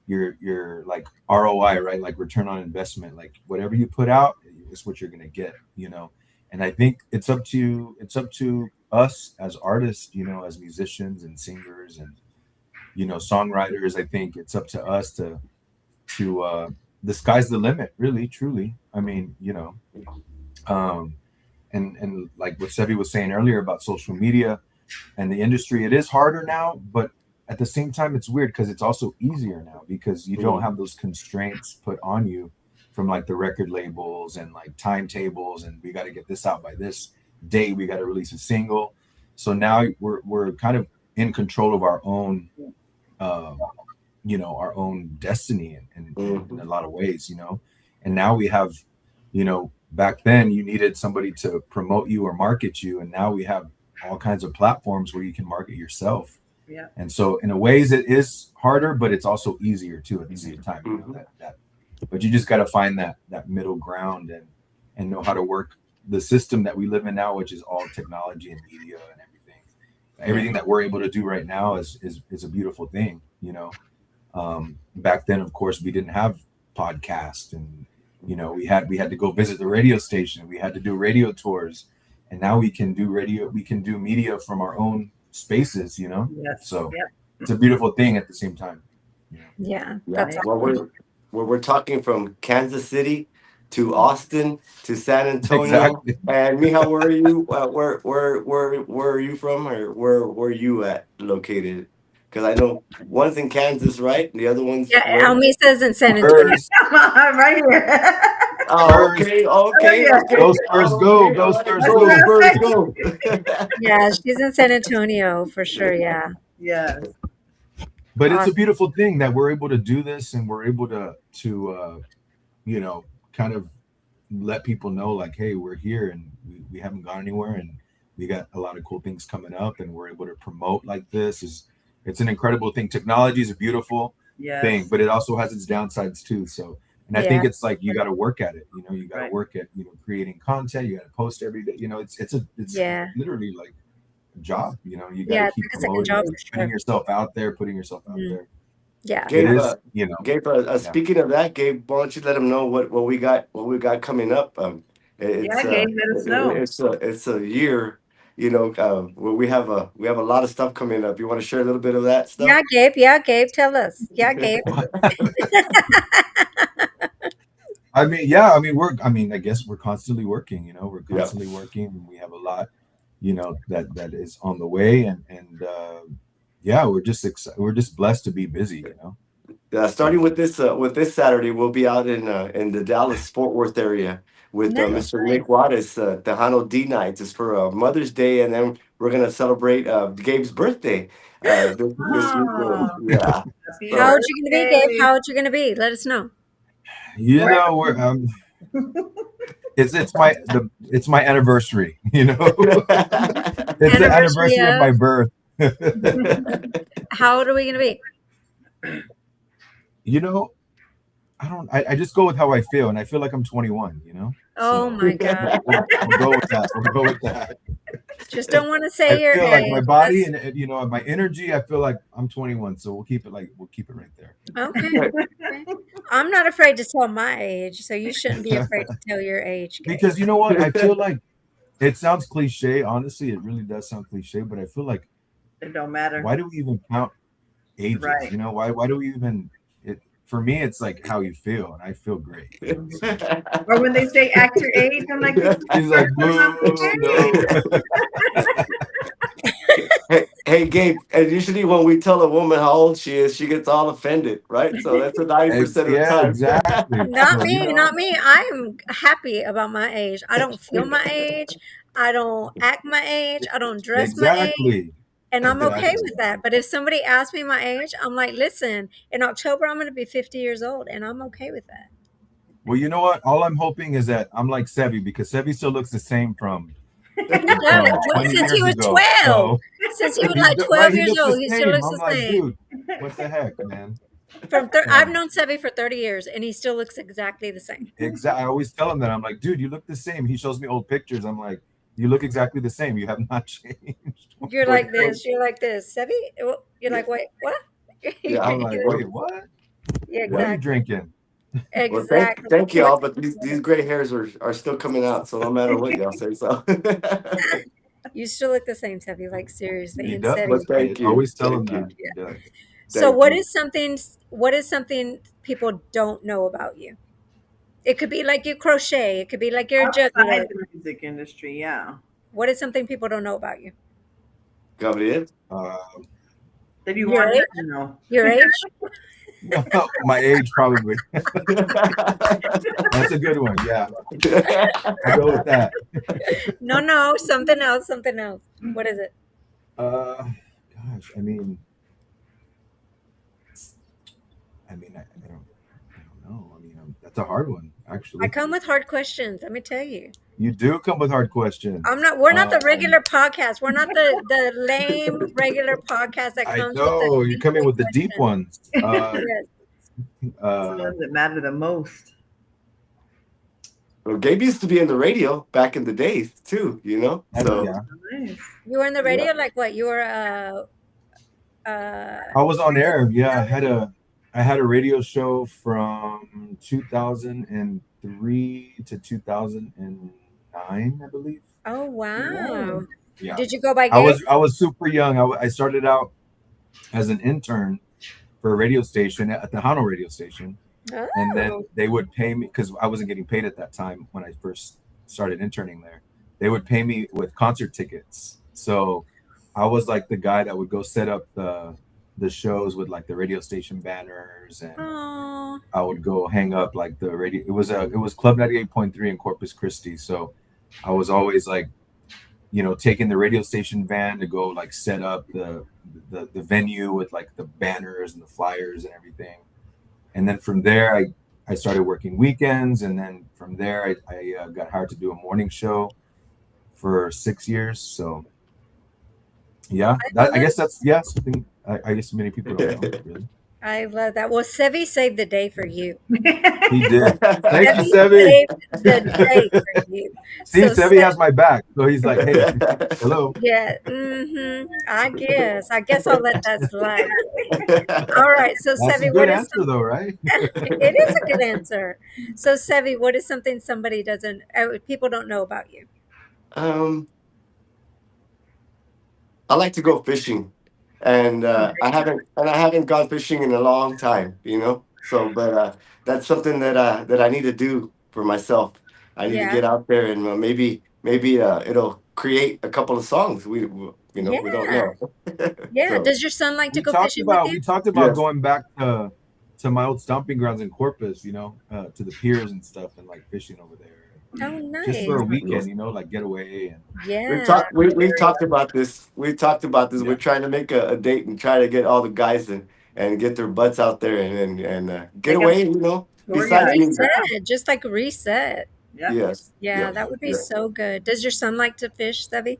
your like ROI, right? Like return on investment. Like whatever you put out is what you're gonna get, you know. And I think it's up to us as artists, you know, as musicians and singers and songwriters. I think it's up to us to the sky's the limit, really, truly. I mean, um, and like what Sevi was saying earlier about social media and the industry, it is harder now, but at the same time, it's weird because it's also easier now because you don't have those constraints put on you from like the record labels and like timetables, and we got to get this out by this date. We got to release a single. So now we're kind of in control of our own, um, our own destiny in a lot of ways, And now we have, back then you needed somebody to promote you or market you, and now we have all kinds of platforms where you can market yourself. Yeah. And so in a ways it is harder, but it's also easier too at the same time. But you just got to find that middle ground and know how to work the system that we live in now, which is all technology and media and everything. Everything that we're able to do right now is a beautiful thing, Back then, of course, we didn't have podcasts, and we had to go visit the radio station. We had to do radio tours, and now we can do media from our own spaces, Yes. So it's a beautiful thing at the same time. Yeah, that's awesome. We're talking from Kansas City to Austin to San Antonio. Exactly. And Mija, where are you? Where are you from, or where are you located? Because I know one's in Kansas, right? The other one's where? Almisa's in San Antonio. Right here. Oh, Spurs. okay. Go Spurs, go. Go Spurs, go. Spurs, go. Yeah, she's in San Antonio for sure. Yeah. Yes. But it's a beautiful thing that we're able to do this, and we're able to kind of let people know, like, hey, we're here and we haven't gone anywhere, and we got a lot of cool things coming up, and we're able to promote like this. It's an incredible thing. Technology is a beautiful thing, but it also has its downsides too. So, and I think it's like you got to work at it. You got to work at creating content. You got to post every day. It's literally like a job. You got to keep promoting, putting yourself out there, out there. Yeah. Gabe, speaking of that, Gabe, why don't you let them know what we got coming up? Gabe, let us know. It's a year, where we have a lot of stuff coming up. You want to share a little bit of that stuff? Yeah, Gabe, tell us. Yeah, Gabe. I guess we're constantly working. We're constantly working, and we have a lot, that is on the way, and we're just blessed to be busy. Starting with this Saturday, we'll be out in the Dallas Fort Worth area with Mr. Nick Juarez. Tejano D Nights is for Mother's Day, and then we're gonna celebrate Gabe's birthday this weekend. Yeah. How old you gonna be, Gabe? How old you gonna be? Let us know. We're it's my anniversary. It's the anniversary of my birth. How old are we gonna be? I just go with how I feel, and I feel like I'm 21. Oh my God. We'll go with that. Just don't want to say your age. Like my body and my energy, I feel like I'm 21, so we'll keep it right there. Okay. I'm not afraid to tell my age, so you shouldn't be afraid to tell your age. Gabe. Because you know what? I feel like it sounds cliche. Honestly, it really does sound cliche, but I feel like it don't matter. Why do we even count ages? Right. Why do we even? For me, it's like how you feel, and I feel great. Or when they say act your age, I'm like, he's like, no. Hey, Gabe. And usually when we tell a woman how old she is, she gets all offended, right? So that's 90% of the time. Exactly. Not me. I'm happy about my age. I don't feel my age. I don't act my age. I don't dress my age. And I'm okay with that. But if somebody asks me my age, I'm like, listen, in October, I'm going to be 50 years old, and I'm okay with that. Well, you know what? All I'm hoping is that I'm like Sevi, because Sevi still looks the same from since he was 12. So, since he was like 12 years old, he still looks the same. Dude, what the heck, man? I've known Sevi for 30 years, and he still looks exactly the same. Exactly. I always tell him that. I'm like, dude, you look the same. He shows me old pictures. I'm like, you look exactly the same. You have not changed. You're like this. You're like this. Sevi? You're like, wait, what? Yeah, I'm like, wait, what? Yeah, What are you exactly. drinking? Well, Exactly. thank What y'all, but these gray hairs are still coming out, so no matter what y'all say. So, you still look the same, Sevi, like seriously. He And does. but Sevi, I thank you, always tell him thank that. you, He does. so thank you. what is something people don't know about you? It could be like you crochet, it could be like you're a juggler. Outside the music industry, yeah. What is something people don't know about you? Gabriel. Uh, That you Your want age? them to know. Your age? no, my age probably. That's a good one. Yeah, I'll go with that. No, no, something else, something else. What is it? Uh, Gosh, I don't know. That's a hard one, I actually. come with hard questions, let me tell you. You do come with hard questions. We're not the regular podcast. We're not the lame regular podcast that I comes with the know you're coming deep with the deep questions. ones. Yes. It's the Uh, ones that matter the most. Well, Gabe used to be in the radio back in the days too, you know. So yeah, Nice. You were in the yeah, radio, like what? You were I was on air. Yeah, I had a radio show from 2003 to 2009, I believe. oh Whoa. wow. Yeah, Did you go by I Gabe? was super young. I started out as an intern for a radio station at the Hano radio station, and then Oh. they would pay me because I wasn't getting paid at that time when I first started interning there. They would pay me with concert tickets, so I was like the guy that would go set up the shows with like the radio station banners, and Oh. I would go hang up like the radio. It was Club 98.3 in Corpus Christi, so I was always like, taking the radio station van to go like set up the venue with like the banners and the flyers and everything. And then from there, I started working weekends, and then from there, I got hired to do a morning show for 6 years. So yeah, I guess that's something I guess many people don't know really. I love that. Well, Sevi saved the day for you. He did. Thank you, Sevi Sevi. saved the day for you. See, So Sevi Sevi, has my back, so he's like, "Hey, hello." yeah, I guess. I guess I'll let that slide. All right. So That's a Sevi, good what is answer, though, right? it is a good answer. So Sevi, what is something somebody doesn't people don't know about you? um, I like to go fishing, and I haven't gone fishing in a long time, you know. So, but that's something that I need to do for myself. I need to Yeah. get out there and maybe it'll create a couple of songs. We don't Yeah. know. Yeah. So Does your son like to go fishing with you? We talked about yes, going back to my old stomping grounds in Corpus, to the piers and stuff, and like fishing over there, Oh, just for nice. a weekend, like getaway and Yeah. we've talked about this. We've talked about this. yeah, We're trying to make a date and try to get all the guys and get their butts out there and get Take a away. You know, tour besides guide. music. Reset. Just like reset. Yep. Yes, Yeah, yes, that would be yes. so good. Does your son like to fish, Sevi?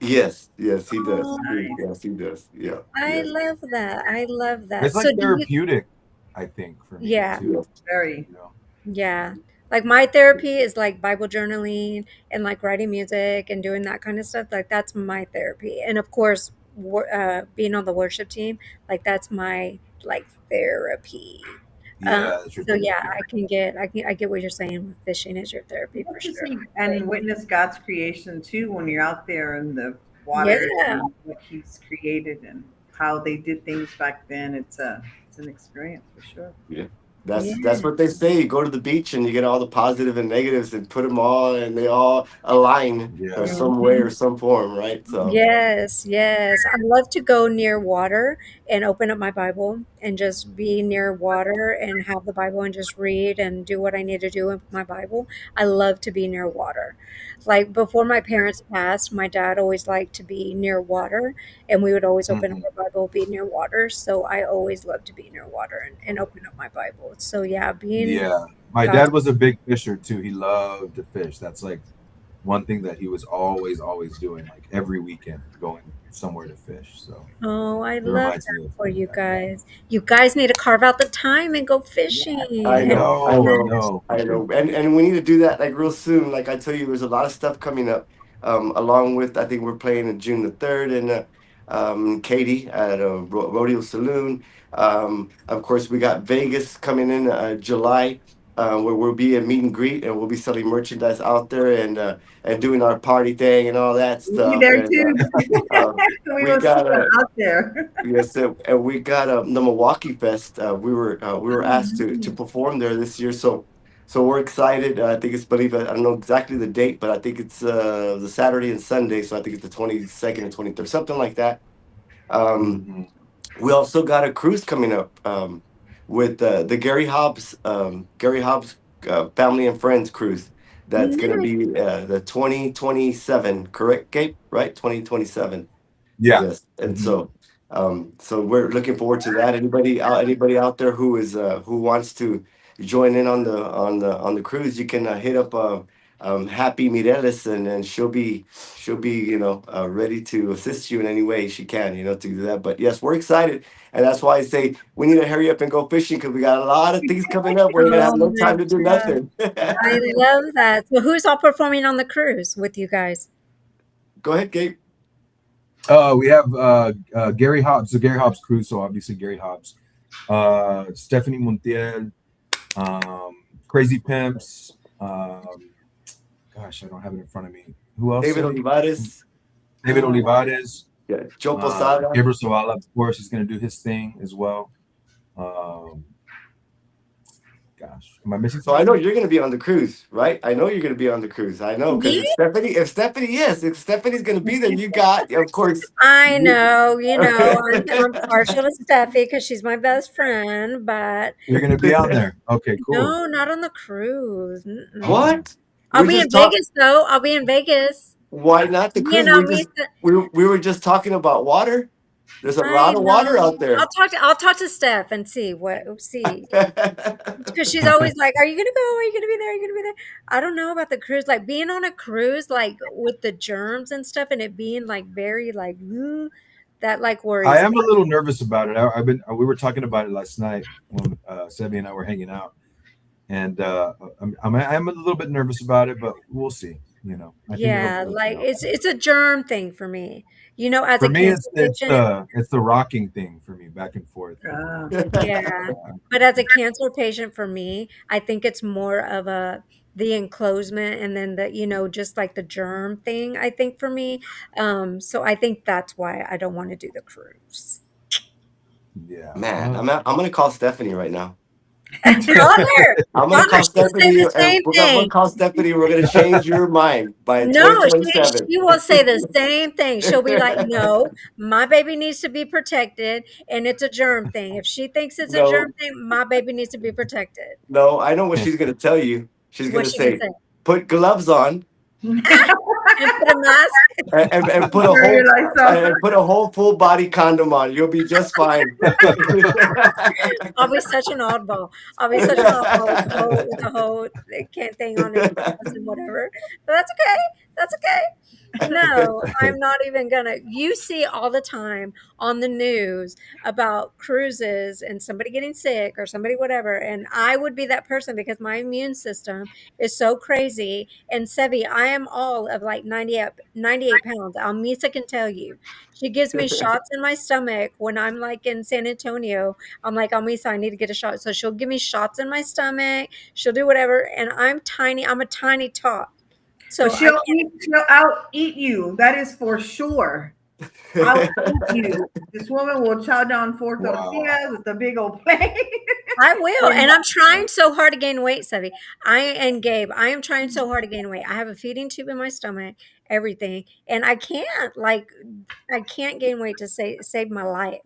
Yes, yes, he does. Oh, Yes, he does. Yeah, I yes, love that. I love that. it's So like do you therapeutic, I think, for me yeah. too. yes. Very. Yeah. Like my therapy is like Bible journaling and like writing music and doing that kind of stuff. Like that's my therapy. And of course, being on the worship team, like that's my like therapy. Um, Yeah, that's your so yeah, therapy. I get what you're saying with fishing is your therapy for Love to sure. see and witness God's creation too when you're out there in the water Yeah. and what He's created and how they did things back then. It's an experience for sure. Yeah. Yeah. That's what they say. You go to the beach and you get all the positive and negatives and put them all, and they all align or Yeah, some way or some form, right? So Yes, yes. I love to go near water and open up my Bible and just be near water and have the Bible and just read and do what I need to do with my Bible. I love to be near water. Like before my parents passed, my dad always liked to be near water and we would always open up hmm our Bible, be near water. So I always love to be near water and open up my Bible. So yeah, being yeah. My God's dad was a big fisher too. He loved to fish. That's like one thing that he was always doing, like every weekend, going somewhere to fish. So Oh, I it love reminds me that of for you that. guys. You guys need to carve out the time and go Yeah, fishing. I And know, I know. I know, and we need to do that like real soon. Like I tell you, there's a lot of stuff coming up. Along with I think we're playing in June the 3rd, and Katie at Rodeo Saloon. Of course, we got Vegas coming in July, where we'll be a meet and greet, and we'll be selling merchandise out there and doing our party thing and all that We'll be stuff. there And too. uh, We we will see got you out there. yes, and we got the Milwaukee Fest. We were Oh, asked to nice. perform there this year, so we're excited. I think it's believe I don't know exactly the date, but I think it's the Saturday and Sunday. So I think it's the 22nd and 23rd, something like that. Um, Mhm. we also got a cruise coming up with the Gary Hobbs Family and Friends cruise. That's going to Nice. be the 2027, correct, Gabe? Right, 2027. Yeah. Yes, and Mhm. so we're looking forward to that. Anybody out there who is who wants to join in on the cruise, you can hit up Happy Mireles, and she'll be ready to assist you in any way she can, to do that. But yes, we're excited, and that's why I say we need to hurry up and go fishing because we got a lot of things coming up. We're gonna Oh have no my time to do God. nothing. I love that. So who's all performing on the cruise with you guys? Go ahead, Gabe. We have Gary Hobbs, the Gary Hobbs crew. So obviously Gary Hobbs, Stephanie Montiel, Crazy Pimps. Gosh, I don't have it in front of me. Who else? David Sebby? Olivares. David Olivares. Yeah, Joe Posada. Gabriel Zavala, of course, is going to do his thing as well. Um, Gosh, am I missing So I know somebody? you're going to be on the cruise, right? I know you're going to be on the cruise. I know because Me? if Stephanie's going to be there, you got, of course. I know, I'm partial to Steffi because she's my best friend, but You're going to be on there. Okay, cool. no, not on the cruise. Mm-mm. Oh, What? I'll We be in just talked. Vegas though. I'll be in Vegas. Why not the You cruise? know me. We were just talking about water. There's a I lot of water know. out there. I'll talk to Steph and see. Because she's always like, "Are you gonna go? Are you gonna be there? Are you gonna be there?" I don't know about the cruise. Like being on a cruise, like with the germs and stuff, and it being like very like, that like I worries am me. a little nervous about it. I've been. We were talking about it last night when Sebby and I were hanging out, and I'm a little bit nervous about it, but we'll see. I think it'll be Yeah, like okay. it's a germ thing for me. As For a me, cancer it's patient, the rocking thing for me, back and forth. yeah. But as a cancer patient for me, I think it's more of the enclosement and then just like the germ thing, I think for me. So I think that's why I don't want to do the cruise. Yeah. Man, Well, I'm gonna call Stephanie right now. Call her. I'm Call gonna her. call She'll say Stephanie, the and same I'm gonna thing. call Stephanie. We're gonna change your mind by No, 2027. she will say the same thing. She'll be like, "No, my baby needs to be protected, and it's a germ thing. If she thinks it's a germ No, thing, my baby needs to be protected." no, I know what she's gonna tell you. She's gonna What's she gonna say, say? "Put gloves on And put a mask. and put a whole Sterilize off. and put a whole full body condom on. You'll be just fine." I'll be such an oddball. I'll be such an oddball with the whole can't thing on and gloves and whatever. But that's okay. That's okay. No, I'm not even gonna. You see all the time on the news about cruises and somebody getting sick or somebody whatever, and I would be that person because my immune system is so crazy. And Sevi, I am all of like 98 pounds. Almisa can tell you. She gives me shots in my stomach when I'm like in San Antonio. I'm like, Almisa, I need to get a shot. So she'll give me shots in my stomach. She'll do whatever, and I'm tiny. I'm a tiny tot. But So I can't. she'll out eat you. That is for sure. Out eat you. This woman will chow down 4 tortillas wow. with a big old plate. I will. And I'm trying so hard to gain weight, Sevi. I am trying so hard to gain weight. I have a feeding tube in my stomach, everything. And I can't gain weight to save my life.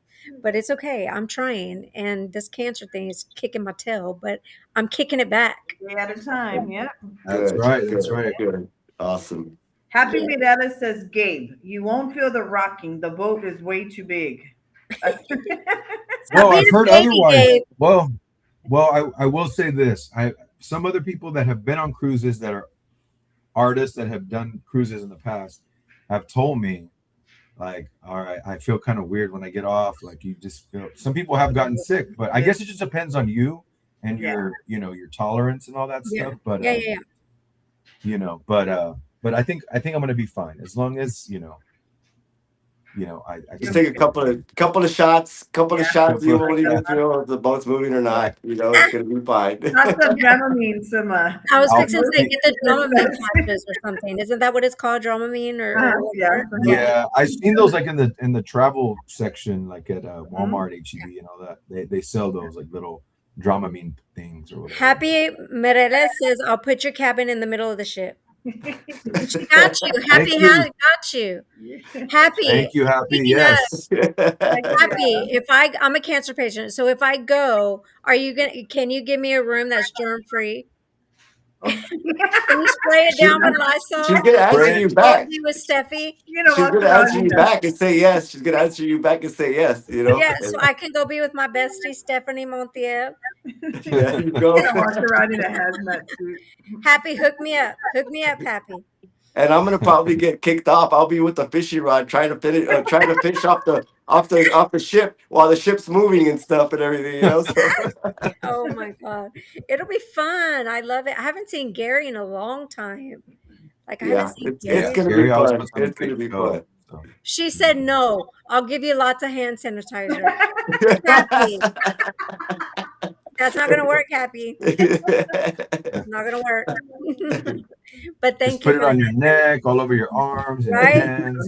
But it's okay. I'm trying. And this cancer thing is kicking my tail, but I'm kicking it back. Day at a time. Yeah. That's Good, right. That's good, right. good. Awesome. Happy Yeah. Mirella says, Gabe, you won't feel the rocking. The boat is way too big. Stop Well, being I've a heard baby, otherwise. Gabe. I will say this. Some other people that have been on cruises that are artists that have done cruises in the past have told me, like, all right, I feel kind of weird when I get off. Like, you just feel. Some people have gotten sick, but I guess it just depends on you and Yeah. your tolerance and all that Yeah. stuff. But Yeah. but I think I'm gonna be fine as long as I Just think take a couple of shots, you won't even feel if the boat's moving or not. It's gonna be fine. Lots of Dramamine, some I was I'll fixing to say, take- get the Dramamine patches or something. Isn't that what it's called, Dramamine or whatever? Yeah, I've seen those like in the travel section, like at Walmart, HEB, and all that. They sell those like little Dramamine things or whatever. Happy Mireles says, "I'll put your cabin in the middle of the ship." She got you. Thank Happy you. got you. Happy. Thank you, Happy. Speaking of, Yes. Happy, if I'm a cancer patient, so if I go, can you give me a room that's germ free? Can you spray it down with She's Lysol? gonna answer Right. you back. You with Steffi? She's gonna answer you back and say yes. She's gonna answer you back and say yes. Yeah, so I can go be with my bestie Stephanie Montiel. There you go. Walk around in a hazmat suit. Happy, hook me up, Happy. And I'm gonna probably get kicked off. I'll be with the fishing rod trying to fish off the ship while the ship's moving and stuff and everything. So. Oh my god, it'll be fun. I love it. I haven't seen Gary in a long time. Like I haven't seen It's Gary. gonna Gary be always fun. puts on a It's gonna great be show, fun. so. She said no. I'll give you lots of hand sanitizer. Happy. That's not gonna work, Happy. It's not gonna work. But thank Just put you it for on your neck, all over your arms and your Right? hands.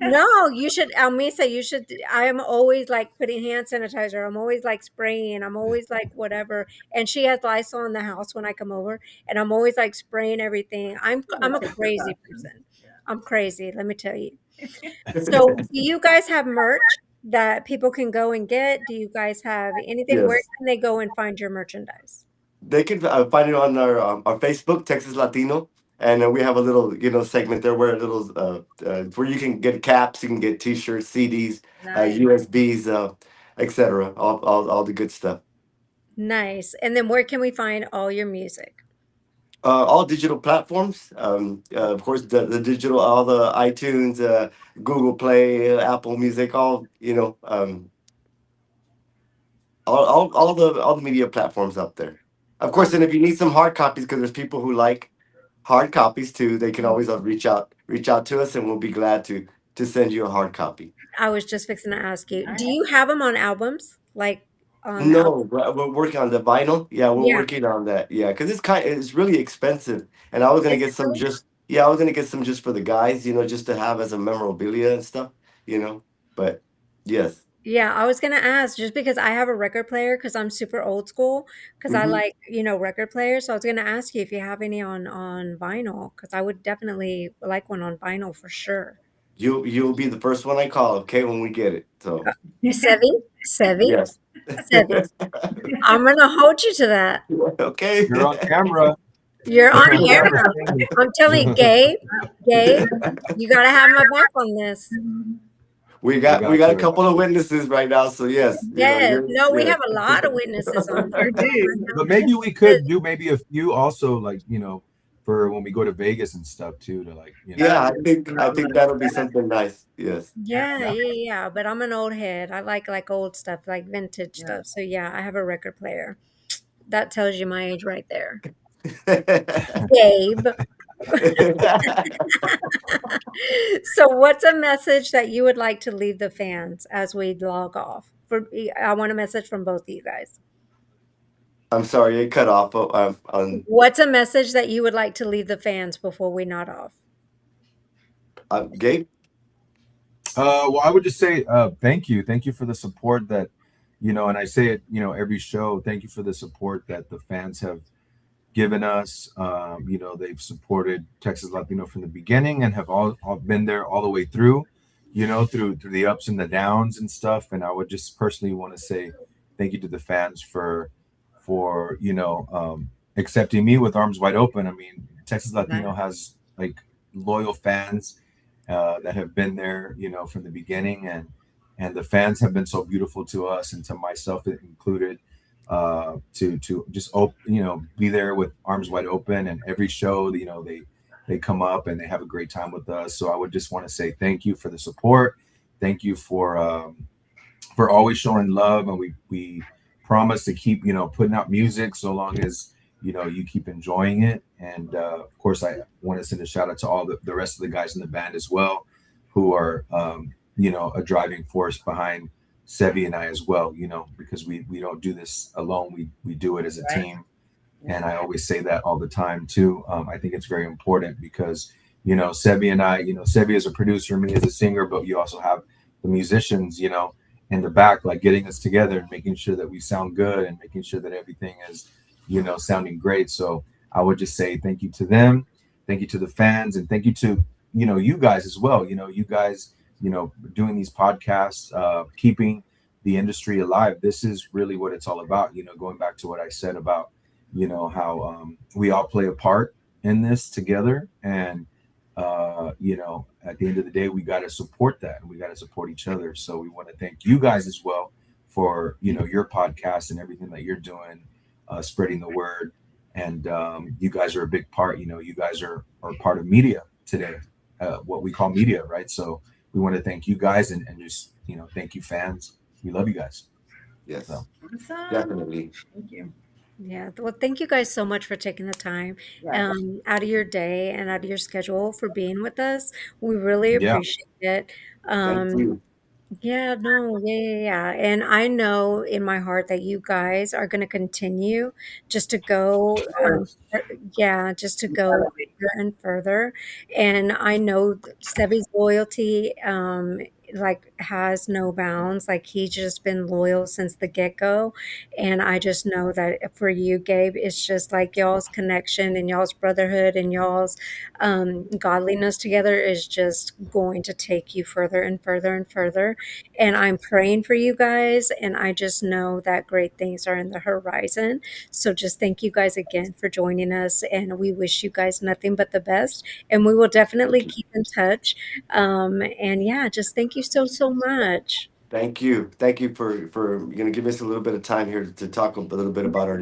No, you should, Almisa, you should. I am always like putting hand sanitizer. I'm always like spraying. I'm always like whatever. And she has Lysol in the house when I come over, and I'm always like spraying everything. I'm a crazy person. I'm crazy. Let me tell you. So, do you guys have merch that people can go and get? Do you guys have anything? Where Yes. can they go and find your merchandise? They can find it on our Facebook, Texas Latino, and we have a little segment there where where you can get caps, you can get T-shirts, CDs, Nice. USBs, etc. All the good stuff. Nice. And then where can we find all your music? All digital platforms, of course, the digital, all the iTunes, Google Play, Apple Music, all all the media platforms up there. Of course, and if you need some hard copies, because there's people who like hard copies too, they can always reach out to us, and we'll be glad to send you a hard copy. I was just fixing to ask you, do you have them on albums? Like on No, we're working on the vinyl. Yeah, we're Yeah. working on that. Yeah, because it's really expensive, and I was gonna Is get it some really? I was gonna get some just for the guys, just to have as a memorabilia and stuff, But yes. Yeah, I was gonna ask just because I have a record player because I'm super old school because I Hmm. like, record players. So I was gonna ask you if you have any on vinyl because I would definitely like one on vinyl for sure. You'll be the first one I call, okay, when we get it. So Sevi, yes. Sevi. I'm gonna hold you to that. Okay. You're on camera. You're on You're on camera. camera. I'm telling you, Gabe, you gotta have my back on this. We I got got a you. couple of witnesses right now, so yes, Yes. No, we yes. have a lot of witnesses on Sure here. do. But maybe we could do maybe a few also, like, for when we go to Vegas and stuff too, to like, Yeah, I think that'll be something nice. Yes. Yeah. But I'm an old head. I like old stuff, like vintage Yeah. stuff. So yeah, I have a record player. That tells you my age right there. Gabe. So what's a message that you would like to leave the fans as we log off? I want a message from both of you guys. I'm sorry, it cut off on What's a message that you would like to leave the fans before we nod off? Gabe. Well, I would just say thank you for the support that, and I say it, every show. Thank you for the support that the fans have given us. They've supported Texas Latino from the beginning and have all been there all the way through, through the ups and the downs and stuff. And I would just personally want to say thank you to the fans for accepting me with arms wide open. I mean, Texas Latino has like loyal fans that have been there, from the beginning, and the fans have been so beautiful to us and to myself included. To just be there with arms wide open, and every show, they come up and they have a great time with us. So I would just want to say thank you for the support. Thank you for always showing love, and we promise to keep putting out music so long as you keep enjoying it. And of course, I want to send a shout out to all the rest of the guys in the band as well, who are a driving force behind Sevi and I as well, because we don't do this alone. We do it as a Right. team. And I always say that all the time too. I think it's very important because Sebi and I, Sebi is a producer, me as a singer, but you also have the musicians, in the back, like getting us together and making sure that we sound good and making sure that everything is, sounding great. So I would just say thank you to them, thank you to the fans, and thank you to you guys as well. You guys, doing these podcasts, keeping the industry alive. This is really what it's all about. Going back to what I said about how we all play a part in this together, and at the end of the day we got to support that and we got to support each other. So we want to thank you guys as well for your podcast and everything that you're doing, spreading the word. And you guys are a big part. You guys are part of media today, what we call media, right? So we want to thank you guys, and just thank you fans. We love you guys. Yes, So Awesome. definitely. Thank you. Yeah. Well, thank you guys so much for taking the time Yes. out of your day and out of your schedule for being with us. We really yeah, appreciate it. Thank Um, you. Yeah, no, yeah. And I know in my heart that you guys are going to continue just to go, Course. yeah, just to go Elevate. further and further. And I know that Sevi's loyalty, like has no bounds. Like he's just been loyal since the get-go. And I just know that for you, Gabe, it's just like y'all's connection and y'all's brotherhood and y'all's godliness together is just going to take you further and further and further. And I'm praying for you guys, and I just know that great things are in the horizon. So just thank you guys again for joining us, and we wish you guys nothing but the best. And we will definitely Thank you. keep in touch. And yeah, just thank you so, so much. Thank you. Thank you for giving us a little bit of time here to talk a little bit about our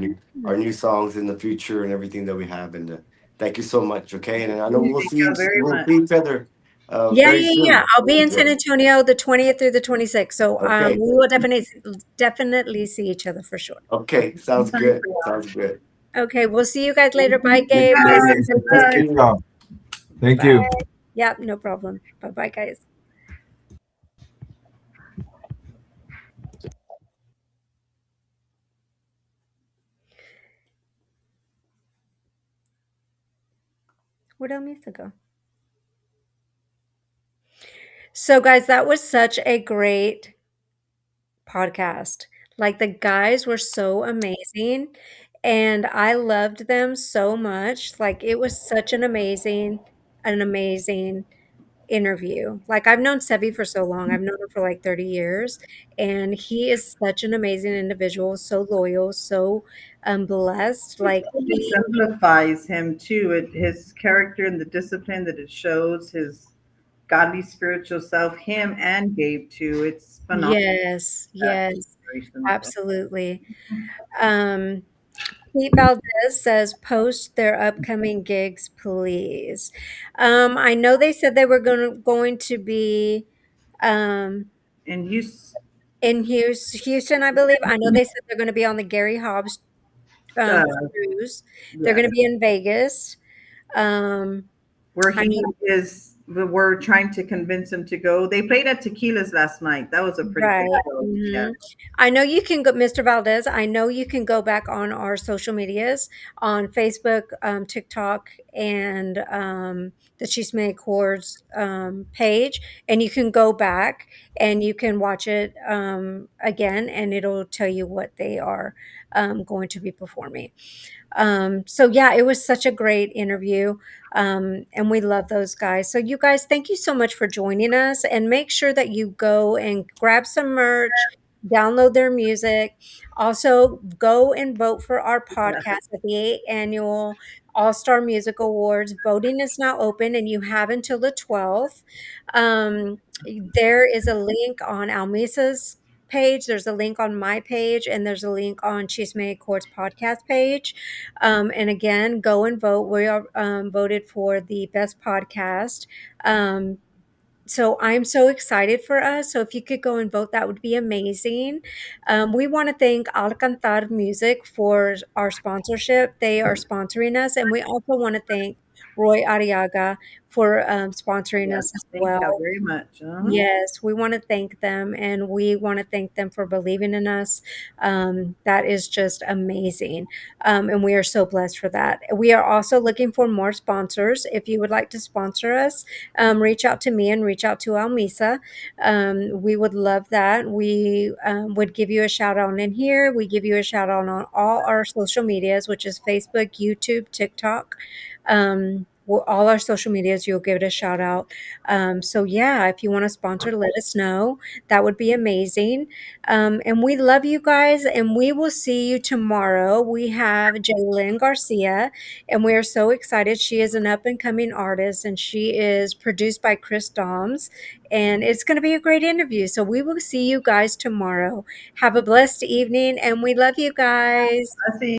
new songs in the future and everything that we have. And thank you so much. Okay, and I know Thank you very we'll much. see each other Yeah, very yeah, yeah. soon. I'll be in San Antonio the 20th through the 26th. So Okay. we will definitely see each other for sure. Okay. Sounds good. Sounds good. Okay, we'll see you guys later. Bye, See Gabe. you Bye, later. Thank Bye. good you. job. Thank Bye. you. Yep, no problem. Bye bye, guys. Where'd Elmisa go? So, guys, that was such a great podcast. Like, the guys were so amazing, and I loved them so much. Like, it was such an amazing interview. Like, I've known Sebi for so long. I've known him for like 30 years, and he is such an amazing individual, so loyal, so blessed. Like, he Exemplifies him too. His character and the discipline that it shows, his godly spiritual self, him and Gabe too. It's phenomenal. yes, That yes, inspiration. absolutely. Um, Pete Valdez says, post their upcoming gigs, please. I know they said they were going to be um, And you, in Houston, I believe. I know they said they're going to be on the Gary Hobbs uh, cruise. They're going yes, to be in Vegas. Um, where I he is, we're trying to convince him to go. They played at Tequila's last night. That was a pretty good Right. show. Yeah. Mhm. I know you can go, Mr. Valdez. I know you can go back on our social medias on Facebook, TikTok, and the Chisme y Chords page, and you can go back and you can watch it again, and it'll tell you what they are going to be performing. So yeah, it was such a great interview. And we love those guys. So you guys, thank you so much for joining us, and make sure that you go and grab some merch, download their music. Also go and vote for our Yeah. podcast at the 8th annual All-Star Music Awards. Voting is now open and you have until the 12th. There is a link on Almisa's page. There's a link on my page, and there's a link on Chisme Court's podcast page. And again, go and vote. We are voted for the best podcast. So I'm so excited for us. So if you could go and vote, that would be amazing. We want to thank Alcantar Music for our sponsorship. They are sponsoring us. And we also want to thank Roy Arriaga, for sponsoring Yes, us as thank you well. very much. Yes, we want to thank them, and we want to thank them for believing in us. That is just amazing. And we are so blessed for that. We are also looking for more sponsors. If you would like to sponsor us, reach out to me and reach out to Almisa. We would love that. We would give you a shout out in here. We give you a shout out on all our social medias, which is Facebook, YouTube, TikTok. All our social medias, you'll give it a shout out. So yeah, if you want to sponsor, let us know. That would be amazing. And we love you guys, and we will see you tomorrow. We have Jaylyn Garcia, and we are so excited. She is an up and coming artist, and she is produced by Chris Doms, and it's going to be a great interview. So we will see you guys tomorrow. Have a blessed evening, and we love you guys. I see